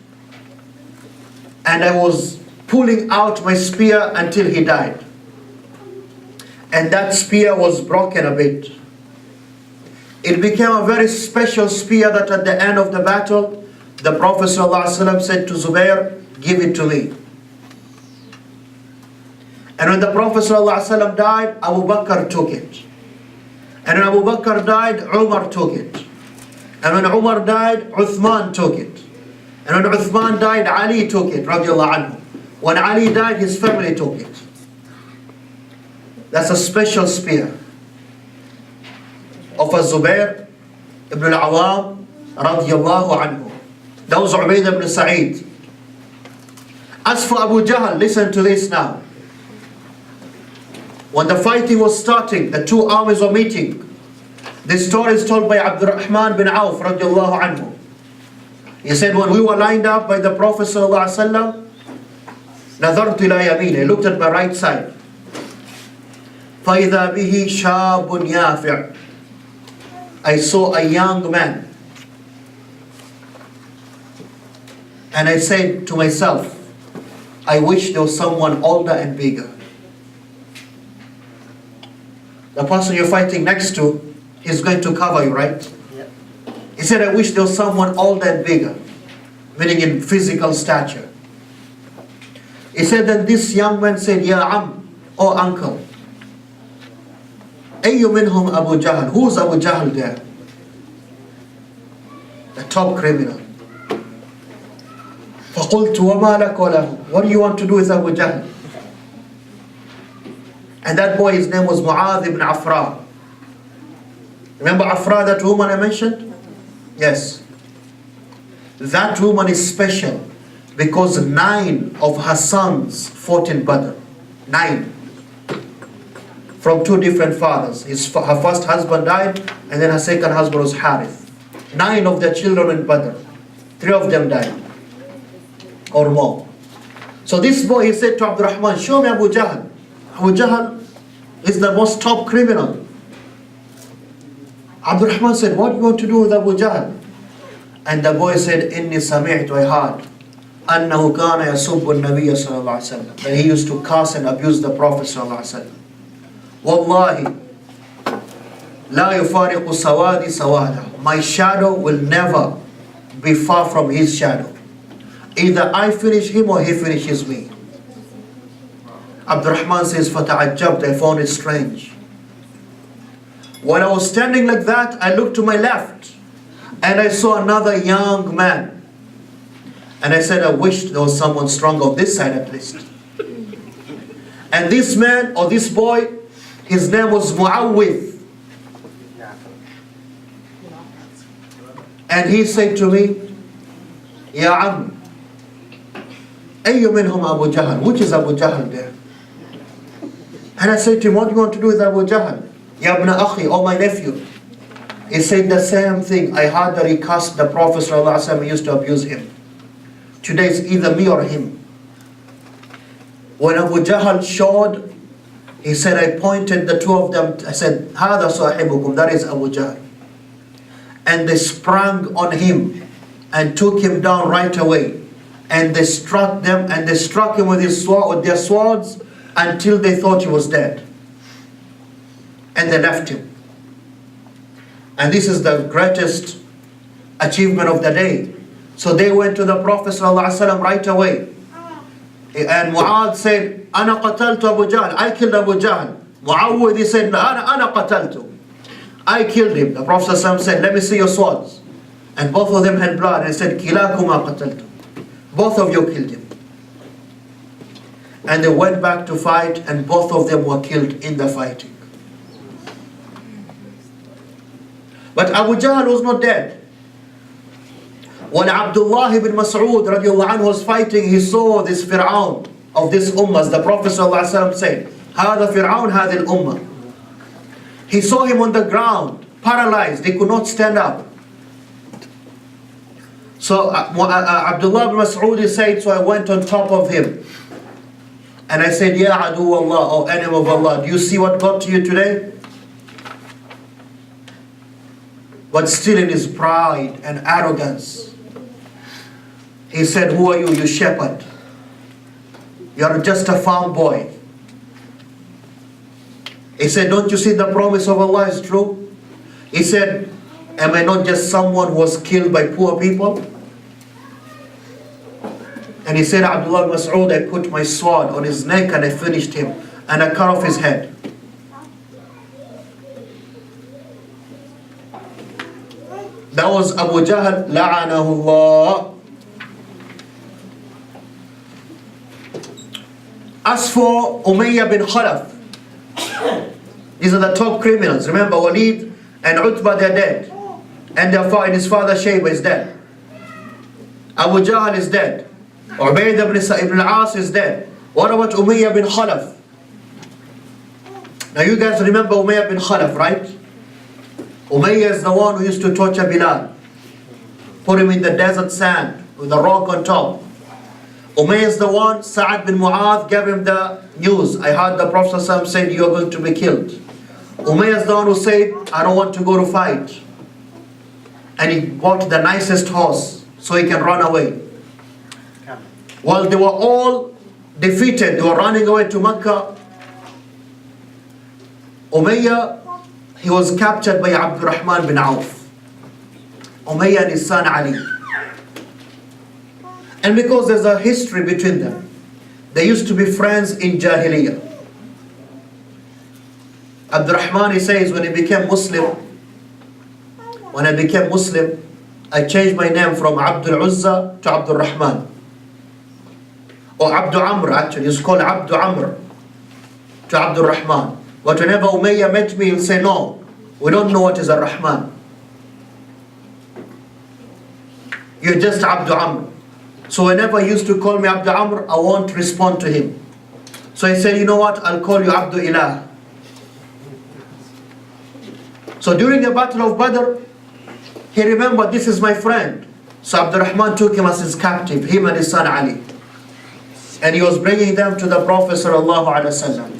and I was pulling out my spear until he died. And that spear was broken a bit. It became a very special spear that at the end of the battle, the Prophet ﷺ said to Zubair, give it to me. And when the Prophet ﷺ died, Abu Bakr took it. And when Abu Bakr died, Umar took it. And when Umar died, Uthman took it. And when Uthman died, Ali took it, radiallahu anhu. When Ali died, his family took it. That's a special spear of a Zubair ibn al-Awwam radiallahu anhu. That was Ubaidah ibn Sa'id. As for Abu Jahl, listen to this now. When the fighting was starting, the two armies were meeting. This story is told by Abdurrahman bin Auf radiallahu anhu. He said, when we were lined up by the Prophet sallallahu alaihi wasallam, نظرت إلى يمينه, I looked at my right side. فإذا به شاب يافع. I saw a young man. And I said to myself, I wish there was someone older and bigger. The person you're fighting next to is going to cover you, right? Yeah. He said, I wish there was someone older and bigger, meaning in physical stature. He said, then this young man said, Ya Am, oh uncle, أي منهم Abu Jahl? Who's Abu Jahl there? The top criminal. فقلت وما لك وله? What do you want to do with Abu Jahl? And that boy, his name was Mu'adh ibn Afra. Remember Afra, that woman I mentioned? Yes. That woman is special because 9 of her sons fought in Badr. 9. From 2 different fathers. Her first husband died, and then her second husband was Harith. 9 of their children in Badr. 3 of them died. Or more. So this boy, he said to Abdurrahman, show me Abu Jahl. Abu Jahl is the most top criminal. Abdurrahman said, what do you want to do with Abu Jahl? And the boy said, Inni sami'tu, I heard, أنه كان يسب النبي صلى الله عليه وسلم, that he used to curse and abuse the Prophet صلى الله عليه وسلم. Wallahi, لا يفارق سوادي سواده. My shadow will never be far from his shadow. Either I finish him or he finishes me. Abdurrahman says, فَتَعَجَّبْتُ, I found it strange. When I was standing like that, I looked to my left and I saw another young man. And I said, I wished there was someone strong on this side at least. And this man, or this boy, his name was Mu'awwidh. And he said to me, Ya Am, أي منهم Abu Jahl? Which is Abu Jahl there? And I said to him, what do you want to do with Abu Jahl? Ya ibn akhi, oh my nephew. He said the same thing. I heard that he cursed the Prophet ﷺ, he used to abuse him. Today it's either me or him. When Abu Jahl showed, he said, I pointed the 2 of them, I said, هذا صاحبكم, that is Abu Jahl. And they sprang on him and took him down right away. And they struck them, and they struck him with their swords until they thought he was dead. And they left him. And this is the greatest achievement of the day. So they went to the Prophet ﷺ right away. And Mu'adh said, أنا قتلت Abu Jahl, I killed Abu Jahl. Mu'awwidh, he said, أنا قتلته, I killed him. The Prophet ﷺ said, let me see your swords. And both of them had blood, and said, كلاكما قتلته, both of you killed him. And they went back to fight, and both of them were killed in the fighting. But Abu Jahl was not dead. When Abdullah ibn Mas'ud radiallahu anhu was fighting, he saw this Fir'aun of this ummah, as the Prophet ﷺ said, هذا فرعون هذه الأمة. He saw him on the ground, paralyzed, he could not stand up. So Abdullah ibn Mas'ud said, so I went on top of him. And I said, Ya adu Allah, O enemy of Allah, do you see what got to you today? But still in his pride and arrogance, he said, who are you, you shepherd? You're just a farm boy. He said, don't you see the promise of Allah is true? He said, am I not just someone who was killed by poor people? And he said, Abdullah Mas'ud, I put my sword on his neck and I finished him and I cut off his head. That was Abu Jahl, la'anahullah. As for Umayyah bin Khalaf, these are the top criminals. Remember, Walid and Utbah, they're dead. And his father Shaybah is dead. Abu Jahl is dead. Ubaidah ibn al-As is dead. What about Umayyah bin Khalaf? Now you guys remember Umayyah bin Khalaf, right? Umayyah is the one who used to torture Bilal. Put him in the desert sand with a rock on top. Umayyah is the one, Sa'ad bin Mu'adh gave him the news. I heard the Prophet ﷺ said, you are going to be killed. Umayyah is the one who said, I don't want to go to fight. And he bought the nicest horse so he can run away. While they were all defeated, they were running away to Mecca. Umayyah, he was captured by Abdurrahman bin Auf. Umayyah and his son Ali. And because there's a history between them, they used to be friends in Jahiliyyah. Abdurrahman, he says, when I became Muslim, I changed my name from Abdul Uzza to Abdul Rahman. Or Abdul Amr, actually, it's called Abdul Amr to Abdul Rahman. But whenever Umayyah met me, he'll say, no, we don't know what is ar-Rahman. You're just Abdul Amr. So whenever he used to call me Abdul Amr, I won't respond to him. So he said, you know what, I'll call you Abdul Ilah. So during the battle of Badr, he remembered, this is my friend. So Abdul Rahman took him as his captive, him and his son Ali. And he was bringing them to the Prophet ﷺ.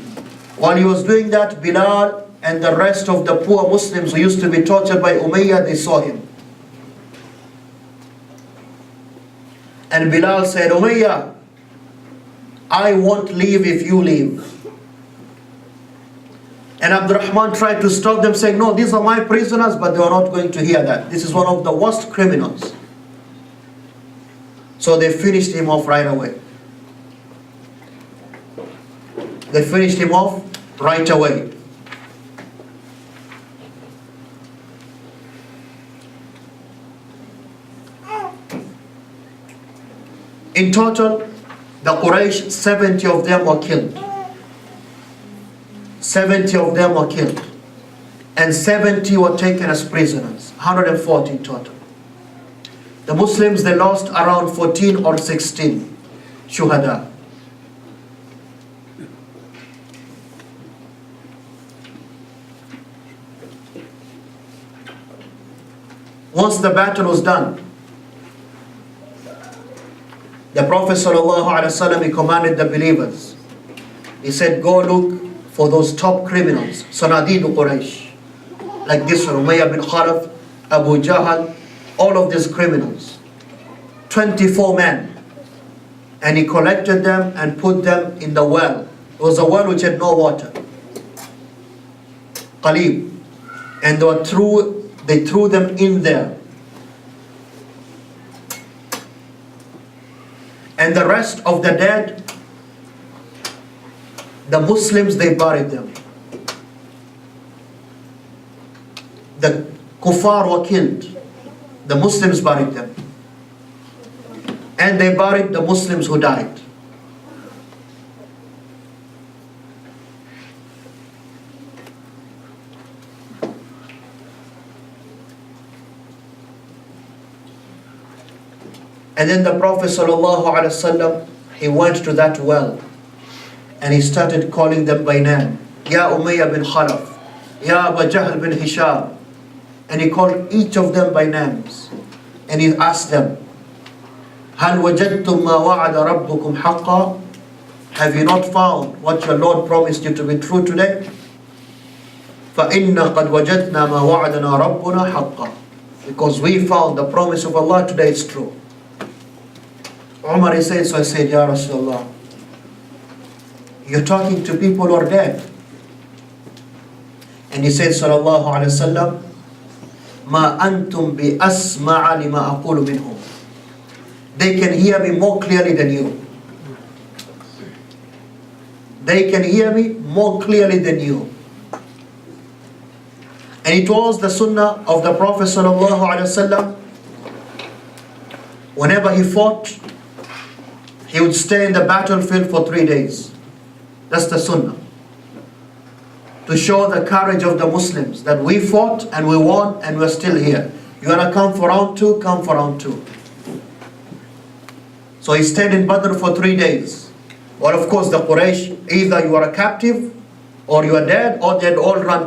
While he was doing that, Bilal and the rest of the poor Muslims who used to be tortured by Umayyah, they saw him. And Bilal said, Umayyah, I won't leave if you leave. And Abdurrahman tried to stop them, saying, no, these are my prisoners, but they were not going to hear that. This is one of the worst criminals. So they finished him off right away. They finished him off right away. In total, the Quraysh, 70 of them were killed. 70 of them were killed. And 70 were taken as prisoners. 140 in total. The Muslims, they lost around 14 or 16 shuhada. Once the battle was done, the Prophet ﷺ, he commanded the believers. He said, go look for those top criminals, Sanadid Quraysh, like this one, Umayyah bin Khalaf, Abu Jahl, all of these criminals. 24 men. And he collected them and put them in the well. It was a well which had no water. Qalib. And they threw them in there. And the rest of the dead, the Muslims, they buried them. The kuffar were killed. The Muslims buried them. And they buried the Muslims who died. And then the Prophet ﷺ, he went to that well and he started calling them by name. Ya Umayyah bin Khalaf, Ya Abu Jahl bin Hisham. And he called each of them by names. And he asked them, هل وجدتم ما وعد ربكم حقا? Have you not found what your Lord promised you to be true today? فإنا قد وجدنا ما وعدنا ربنا حقا. Because we found the promise of Allah today is true. Umar, he said, so I said, Ya Rasulullah, You're talking to people who are dead. And he said, sallallahu alayhi wa sallam, ما أنتم بأسمع لما أقول منهم. They can hear me more clearly than you. They can hear me more clearly than you. And it was the sunnah of the Prophet sallallahu alaihi wasallam. Whenever he fought, he would stay in the battlefield for 3 days. That's the sunnah. To show the courage of the Muslims that we fought and we won and we're still here. You wanna come for round 2? Come for round 2. So he stayed in Badr for 3 days. Well, of course, the Quraysh, either you are a captive or you are dead, or they'd all run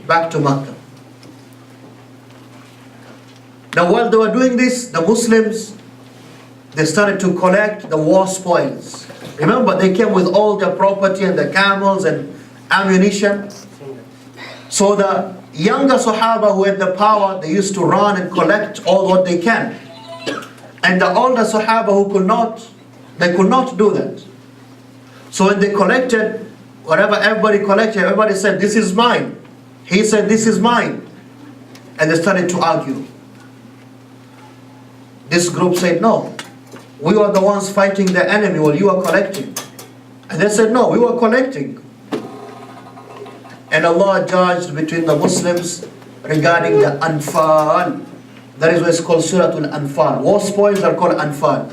back to Makkah. Now while they were doing this, the Muslims, they started to collect the war spoils. Remember, they came with all their property and the camels and ammunition. So the younger Sahaba who had the power, they used to run and collect all what they can. And the older Sahaba who could not, they could not do that. So when they collected, whatever everybody collected, everybody said, this is mine. He said, this is mine. And they started to argue. This group said, no, we were the ones fighting the enemy while you were collecting. And they said, no, we were collecting. And Allah judged between the Muslims regarding the Anfal. That is why it's called Surah Al-Anfal. War spoils are called Anfal.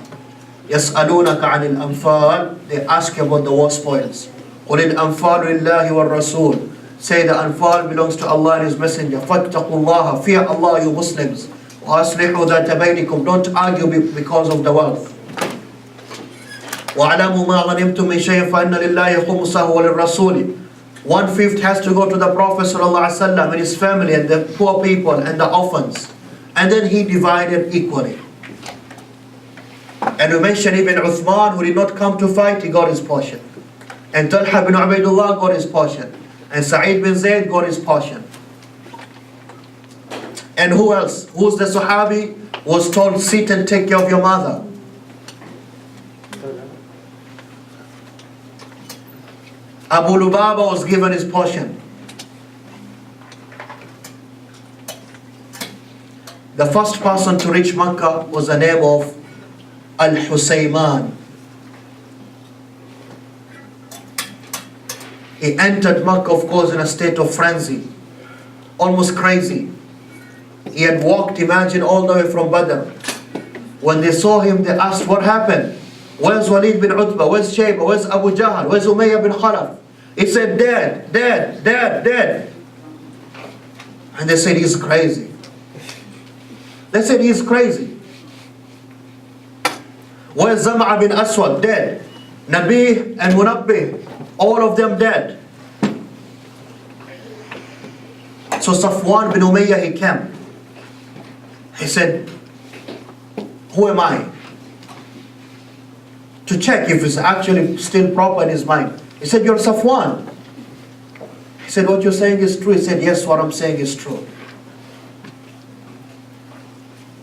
يَسْأَلُونَكَ عَنِ الْأَنفَالِ. They ask about the war spoils. قُلِ الْأَنفَالُ لِلَّهِ وَالرَّسُولِ. Say the Anfal belongs to Allah and His Messenger. فَاتَّقُوا اللَّهَ. Fear Allah, you Muslims. وَأَصْلِحُوا ذَاتَ بَيْنِكُمْ. Don't argue because of the wealth. وَعْلَمُوا مَا غَنِمْتُم مِّن شَيْءٍ فَإِنَّ لِلَّهِ خُمُسَهُ وَلِلرَّسُولِ. 1/5 has to go to the Prophet ﷺ and his family and the poor people and the orphans. And then he divided equally. And we mentioned even Uthman, who did not come to fight, he got his portion. And Talha bin Ubaidullah got his portion. And Sa'id bin Zayd got his portion. And who else? Who's the Sahabi who was told, sit and take care of your mother? Abu Lubaba was given his portion. The first person to reach Makkah was the name of Al-Husayman. He entered Makkah, of course, in a state of frenzy, almost crazy. He had walked, imagine, all the way from Badr. When they saw him, they asked, what happened? Where's Walid bin Utbah? Where's Shayba? Where's Abu Jahl? Where's Umayyah bin Khalaf? He said, dead, dead, dead, dead. And they said, he's crazy. They said, he's crazy. Where's Zam'a bin Aswad? Dead. Nabih and Munabbih, all of them dead. So Safwan bin Umayyah, he came. He said, who am I? To check if it's actually still proper in his mind. He said, you're Safwan. He said, what you're saying is true. He said, yes, what I'm saying is true.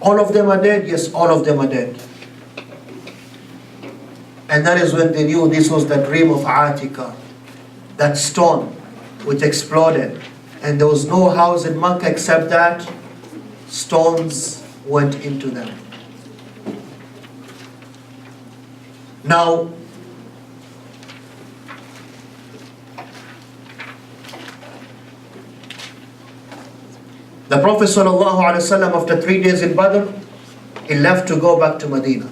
All of them are dead? Yes, all of them are dead. And that is when they knew this was the dream of Atika. That stone which exploded. And there was no house in Makkah except that stones went into them. Now, the Prophet ﷺ, after 3 days in Badr, he left to go back to Medina.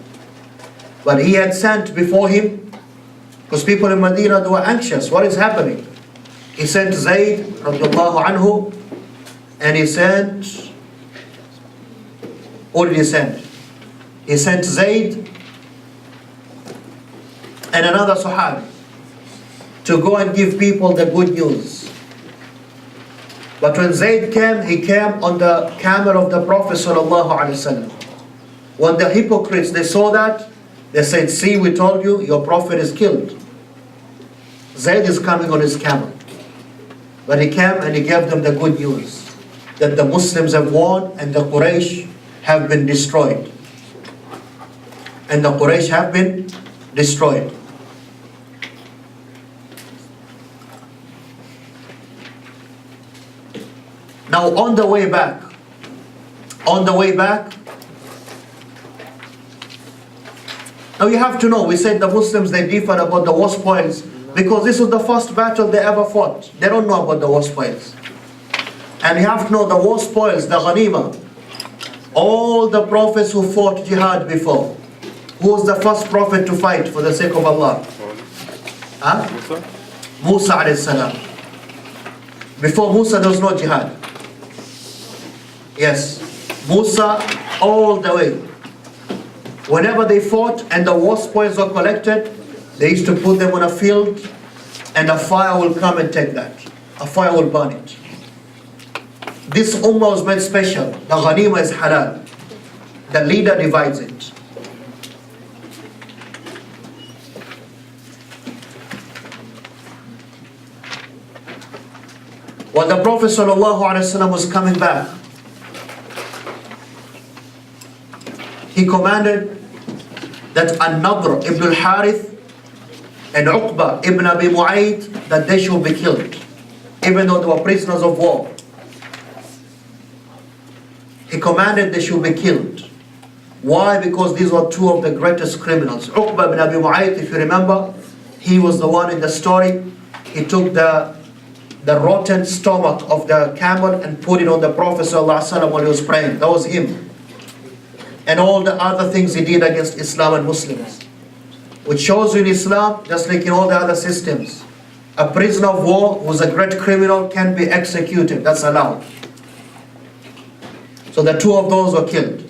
But he had sent before him, because people in Medina, they were anxious. What is happening? He sent Zayd radiallahu anhu, and he sent, who did he send? He sent Zayd and another Sahabi to go and give people the good news. But when Zayd came, he came on the camel of the Prophet ﷺ. When the hypocrites, they saw that, they said, see, we told you, your Prophet is killed. Zayd is coming on his camel. But he came and he gave them the good news, that the Muslims have won and the Quraysh have been destroyed. And the Quraysh have been destroyed. Now on the way back, now you have to know, we said the Muslims, they differ about the war spoils because this was the first battle they ever fought. They don't know about the war spoils. And you have to know the war spoils, the ghanima. All the prophets who fought jihad before, who was the first prophet to fight for the sake of Allah? Huh? Musa alayhi salam. Before Musa there was no jihad. Yes, Musa all the way. Whenever they fought and the war spoils were collected, they used to put them on a field and a fire will come and take that. A fire will burn it. This ummah was made special. The ghanima is halal. The leader divides it. When the Prophet ﷺ was coming back, he commanded that An-Nadr ibn al-Harith and Uqba ibn Abi Mu'ayt, that they should be killed, even though they were prisoners of war. He commanded they should be killed. Why? Because these were two of the greatest criminals. Uqba ibn Abi Mu'ayt, if you remember, he was the one in the story. He took the rotten stomach of the camel and put it on the Prophet ﷺ while he was praying. That was him. And all the other things he did against Islam and Muslims. Which shows you in Islam, just like in all the other systems, a prisoner of war who's a great criminal can be executed. That's allowed. So the two of those were killed.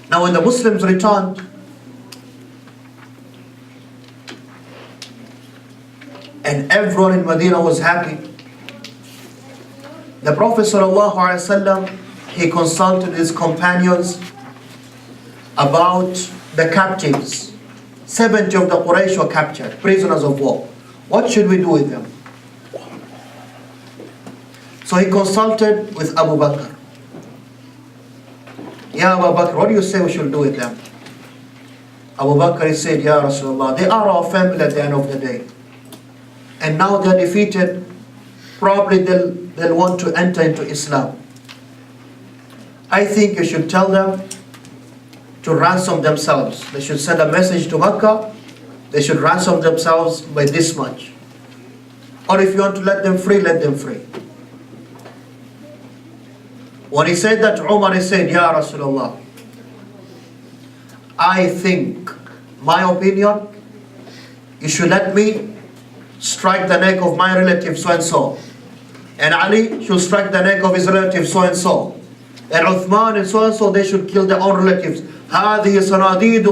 Now when the Muslims returned, and everyone in Medina was happy, the Prophet ﷺ, he consulted his companions about the captives. 70 of the Quraysh were captured, prisoners of war. What should we do with them? So he consulted with Abu Bakr. Ya Abu Bakr, what do you say we should do with them? Abu Bakr, he said, Ya Rasulullah, they are our family at the end of the day. And now they're defeated, probably they'll want to enter into Islam. I think you should tell them to ransom themselves. They should send a message to Makkah. They should ransom themselves by this much. Or if you want to let them free, let them free. When he said that, Umar, he said, Ya Rasulullah, I think, my opinion, you should let me strike the neck of my relative so-and-so. And Ali should strike the neck of his relative so-and-so. And Uthman and so-and-so, they should kill their own relatives. هذه صناديد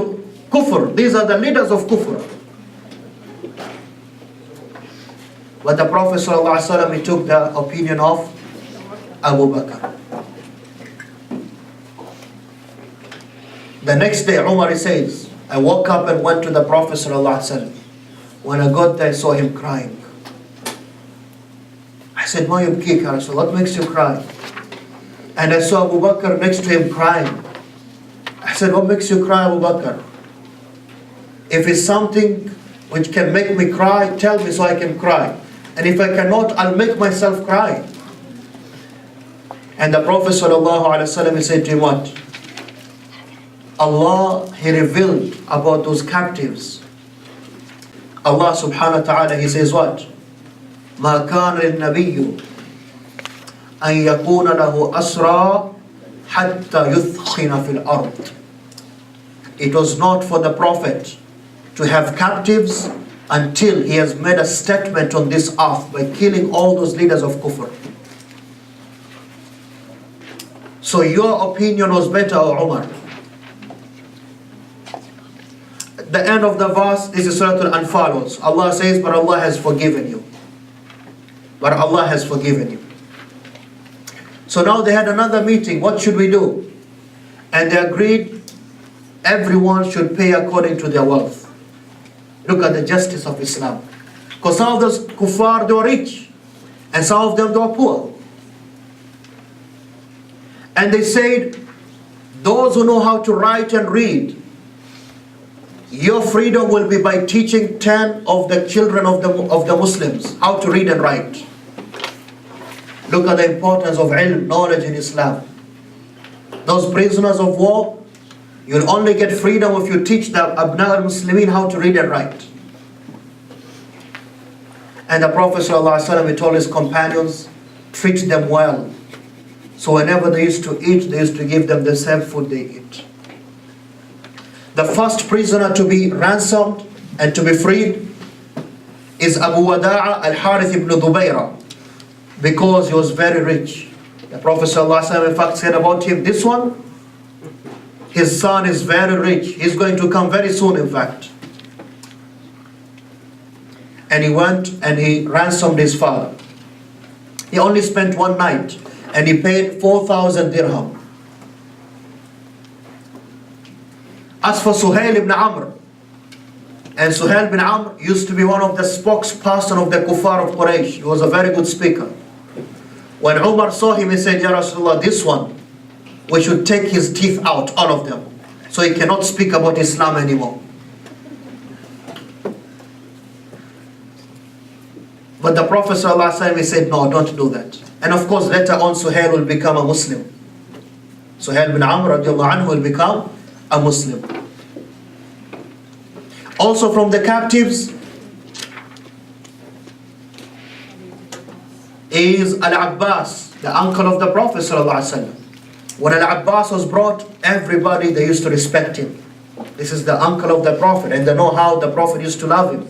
كفر. These are the leaders of kufr. But the Prophet ﷺ, he took the opinion of Abu Bakr. The next day, Umar, he says, I woke up and went to the Prophet ﷺ. When I got there, I saw him crying. I said, Ma yubkik, ya Rasul, what makes you cry? And I saw Abu Bakr next to him crying. I said, what makes you cry, Abu Bakr? If it's something which can make me cry, tell me so I can cry. And if I cannot, I'll make myself cry. And the Prophet ﷺ, he said to him what? Allah, he revealed about those captives. Allah subhanahu wa ta'ala, he says what? مَا كَانَ لِلنَّبِيُّ أَن يَكُونَ لَهُ أَسْرَى حَتَّى يُثْخِنَ فِي الْأَرْضِ. It was not for the Prophet to have captives until he has made a statement on this earth by killing all those leaders of kufr. So your opinion was better, O Umar. The end of the verse, this is Surah Al-Anfal also. Allah says, but Allah has forgiven you. But Allah has forgiven you. So now they had another meeting. What should we do? And they agreed everyone should pay according to their wealth. Look at the justice of Islam. Because some of those kuffar, they were rich. And some of them, they were poor. And they said, those who know how to write and read, your freedom will be by teaching 10 of the children of the Muslims how to read and write. Look at the importance of ilm, knowledge in Islam. Those prisoners of war, you'll only get freedom if you teach the Abna al-Muslimin how to read and write. And the Prophet ﷺ, he told his companions, treat them well. So whenever they used to eat, they used to give them the same food they eat. The first prisoner to be ransomed and to be freed is Abu Wada'a al-Harith ibn Dubayra, because he was very rich. The Prophet ﷺ in fact said about him, this one, his son is very rich. He's going to come very soon, in fact. And he went and he ransomed his father. He only spent one night and he paid 4,000 dirham. As for Suhail ibn Amr, and Suhail ibn Amr used to be one of the spokesperson of the kuffar of Quraysh. He was a very good speaker. When Umar saw him, he said, Ya Rasulullah, this one, we should take his teeth out, all of them, so he cannot speak about Islam anymore. But the Prophet ﷺ, he said, no, don't do that. And of course, later on, Suhail will become a Muslim. Suhail bin Amr radiallahu anhu will become a Muslim. Also from the captives is Al-Abbas, the uncle of the Prophet ﷺ. When Al-Abbas was brought, everybody, they used to respect him. This is the uncle of the Prophet, and they know how the Prophet used to love him.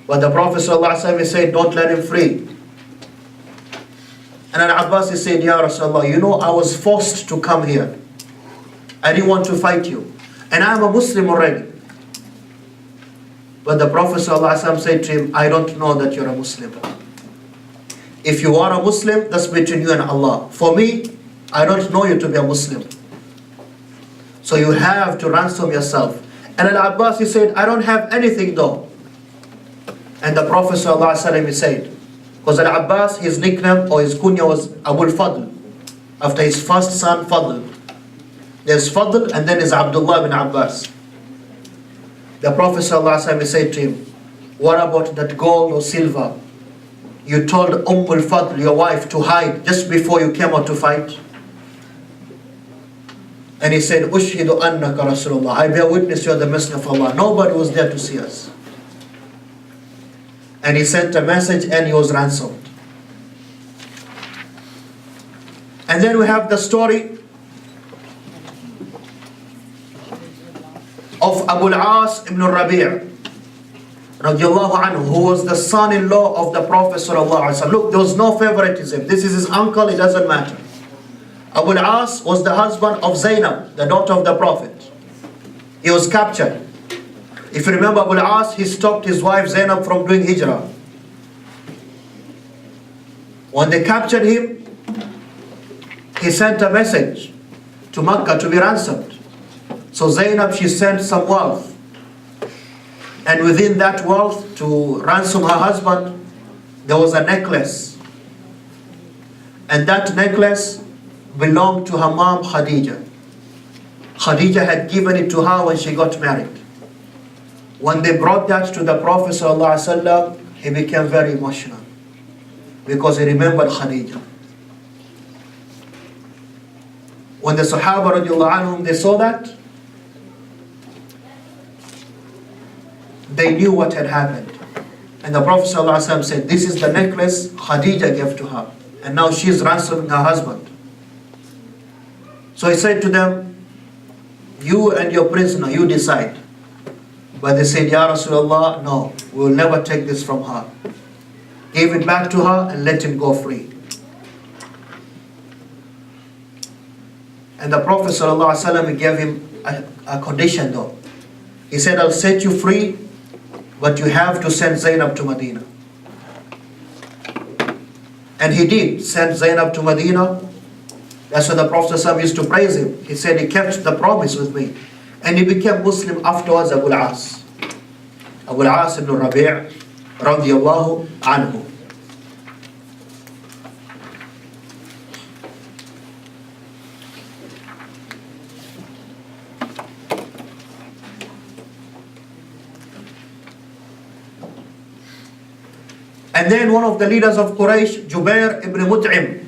But the Prophet ﷺ said, don't let him free. And Al-Abbas said, Ya Rasulullah, you know I was forced to come here. I didn't want to fight you. And I am a Muslim already. But the Prophet ﷺ said to him, I don't know that you're a Muslim. If you are a Muslim, that's between you and Allah. For me, I don't know you to be a Muslim. So you have to ransom yourself. And Al-Abbas, he said, I don't have anything though. And the Prophet ﷺ said, because Al-Abbas, his nickname or his kunya was Abu al-Fadl, after his first son Fadl. There's Fadl and then there's Abdullah bin Abbas. The Prophet ﷺ said to him, what about that gold or silver you told al-Fadl, your wife, to hide just before you came out to fight? And he said, Ushhidu annaka Rasulullah, I bear witness you are the Messenger of Allah. Nobody was there to see us. And he sent a message and he was ransomed. And then we have the story of Abu al-As ibn Rabi' radiallahu anhu, who was the son-in-law of the Prophet sallallahu alaihi wasallam. Look, there was no favoritism. This is his uncle, it doesn't matter. Abu al-As was the husband of Zainab, the daughter of the Prophet. He was captured. If you remember, Abu al-As, he stopped his wife Zainab from doing hijrah. When they captured him, he sent a message to Makkah to be ransomed. So Zainab, she sent some wealth. And within that wealth, to ransom her husband, there was a necklace. And that necklace belonged to her mom, Khadija. Khadija had given it to her when she got married. When they brought that to the Prophet ﷺ, he became very emotional because he remembered Khadija. When the Sahaba radiallahu anhum, they saw that, they knew what had happened. And the Prophet ﷺ said, this is the necklace Khadija gave to her, and now she is ransoming her husband. So he said to them, you and your prisoner, you decide. But they said, Ya Rasulullah, no, we will never take this from her. Give it back to her and let him go free. And the Prophet ﷺ gave him a condition though. He said, I'll set you free, but you have to send Zainab to Medina. And he did send Zainab to Medina. That's why the Prophet ﷺ used to praise him. He said, he kept the promise with me. And he became Muslim afterwards, Abu al-As. Abu al-As ibn Rabi' radiyallahu anhu. And then one of the leaders of Quraysh, Jubair ibn Mut'im.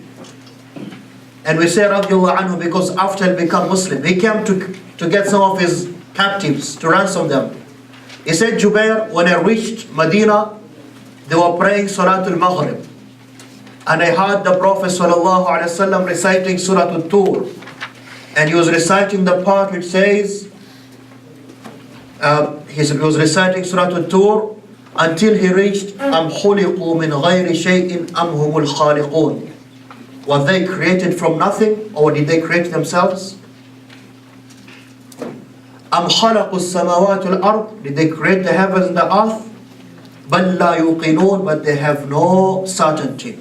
And we say radiallahu anhu because after he became Muslim, he came to get some of his captives, to ransom them. He said, Jubair, when I reached Medina, they were praying Salatul Maghrib. And I heard the Prophet ﷺ reciting Surah Al-Tur. And he was reciting the part which says, he was reciting Surah Al-Tur until he reached, Am khuliqu min ghayri shay'in am humul khaliqun. Were they created from nothing, or did they create themselves? Am khalaqu as-samawati wal-ard. Did they create the heavens and the earth? Bal la yuqinun. But they have no certainty.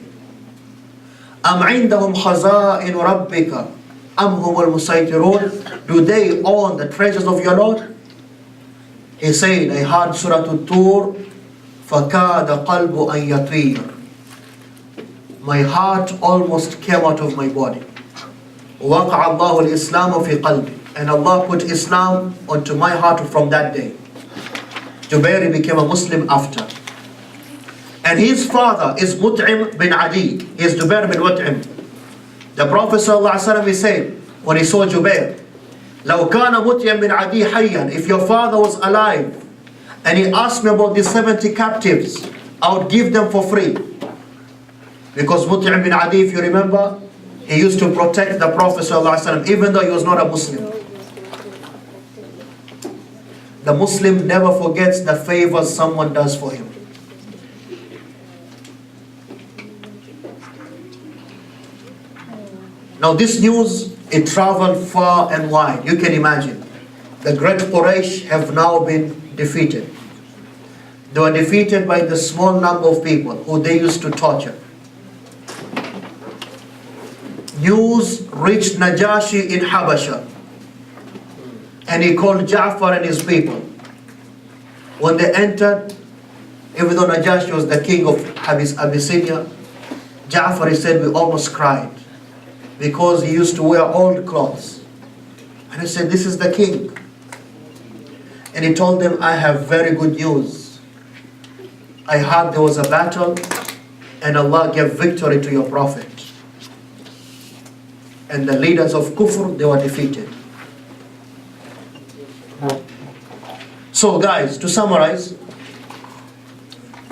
Am indahum khaza'in rabbika am humul musaytirun. Do they own the treasures of your Lord? He said, I heard Surah Al-Tur, فَكَادَ قَلْبُ أَن يَطِيرُ. My heart almost came out of my body. وَقَعَ اللَّهُ الْإِسْلَامُ فِي قَلْبِ. And Allah put Islam onto my heart from that day. Jubair became a Muslim after. And his father is Mut'im bin Adi. He is Jubair bin Mut'im. The Prophet ﷺ said, when he saw Jubair, لو كان مطعم بن عدي حيا, if your father was alive and he asked me about the 70 captives, I would give them for free. Because Mut'im bin Adi, if you remember, he used to protect the Prophet ﷺ even though he was not a Muslim. The Muslim never forgets the favors someone does for him. Now this news, it traveled far and wide. You can imagine. The great Quraysh have now been defeated. They were defeated by the small number of people who they used to torture. News reached Najashi in Habasha. And he called Ja'far and his people. When they entered, even though Najashi was the king of Abyssinia, Ja'far, he said, we almost cried. Because he used to wear old clothes. And he said, this is the king. And he told them, I have very good news. I heard there was a battle and Allah gave victory to your prophet. And the leaders of Kufr, they were defeated. So guys, to summarize,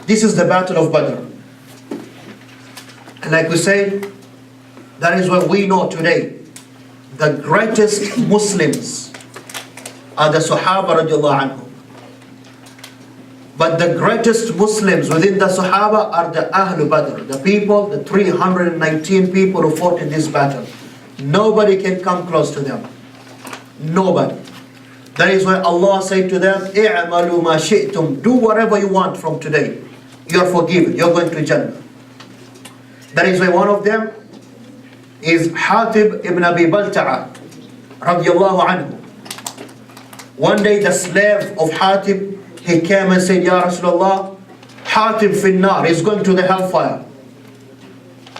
this is the battle of Badr. And like we said, that is why we know today the greatest Muslims are the Sahaba radiallahu anhum. But the greatest Muslims within the Sahaba are the Ahlul Badr, the people, the 319 people who fought in this battle. Nobody can come close to them. Nobody. That is why Allah said to them, "I'malu ma shi'tum." Do whatever you want from today. You are forgiven. You are going to Jannah. That is why one of them is Hatib ibn Abi Balta'a radiyallahu anhu. One day the slave of Hatib, he came and said, Ya Rasulullah, Hatib finnar, he's going to the hellfire.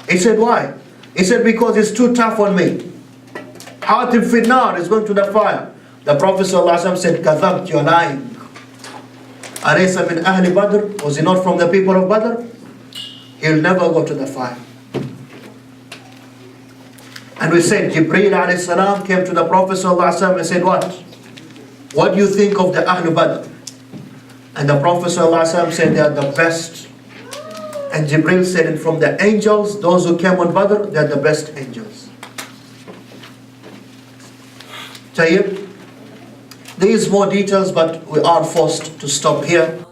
He said, why? He said, because it's too tough on me. Hatib finnar is going to the fire. The Prophet ﷺ said, Kadhabt, you're lying. Alaysa min ahli Badr, was he not from the people of Badr? He'll never go to the fire. And we said, Jibreel alayhi salam came to the Prophet ﷺ and said, what? What do you think of the Ahlul Badr? And the Prophet ﷺ said, they are the best. And Jibreel said, and from the angels, those who came on Badr, they are the best angels. Tayyib. There is more details, but we are forced to stop here.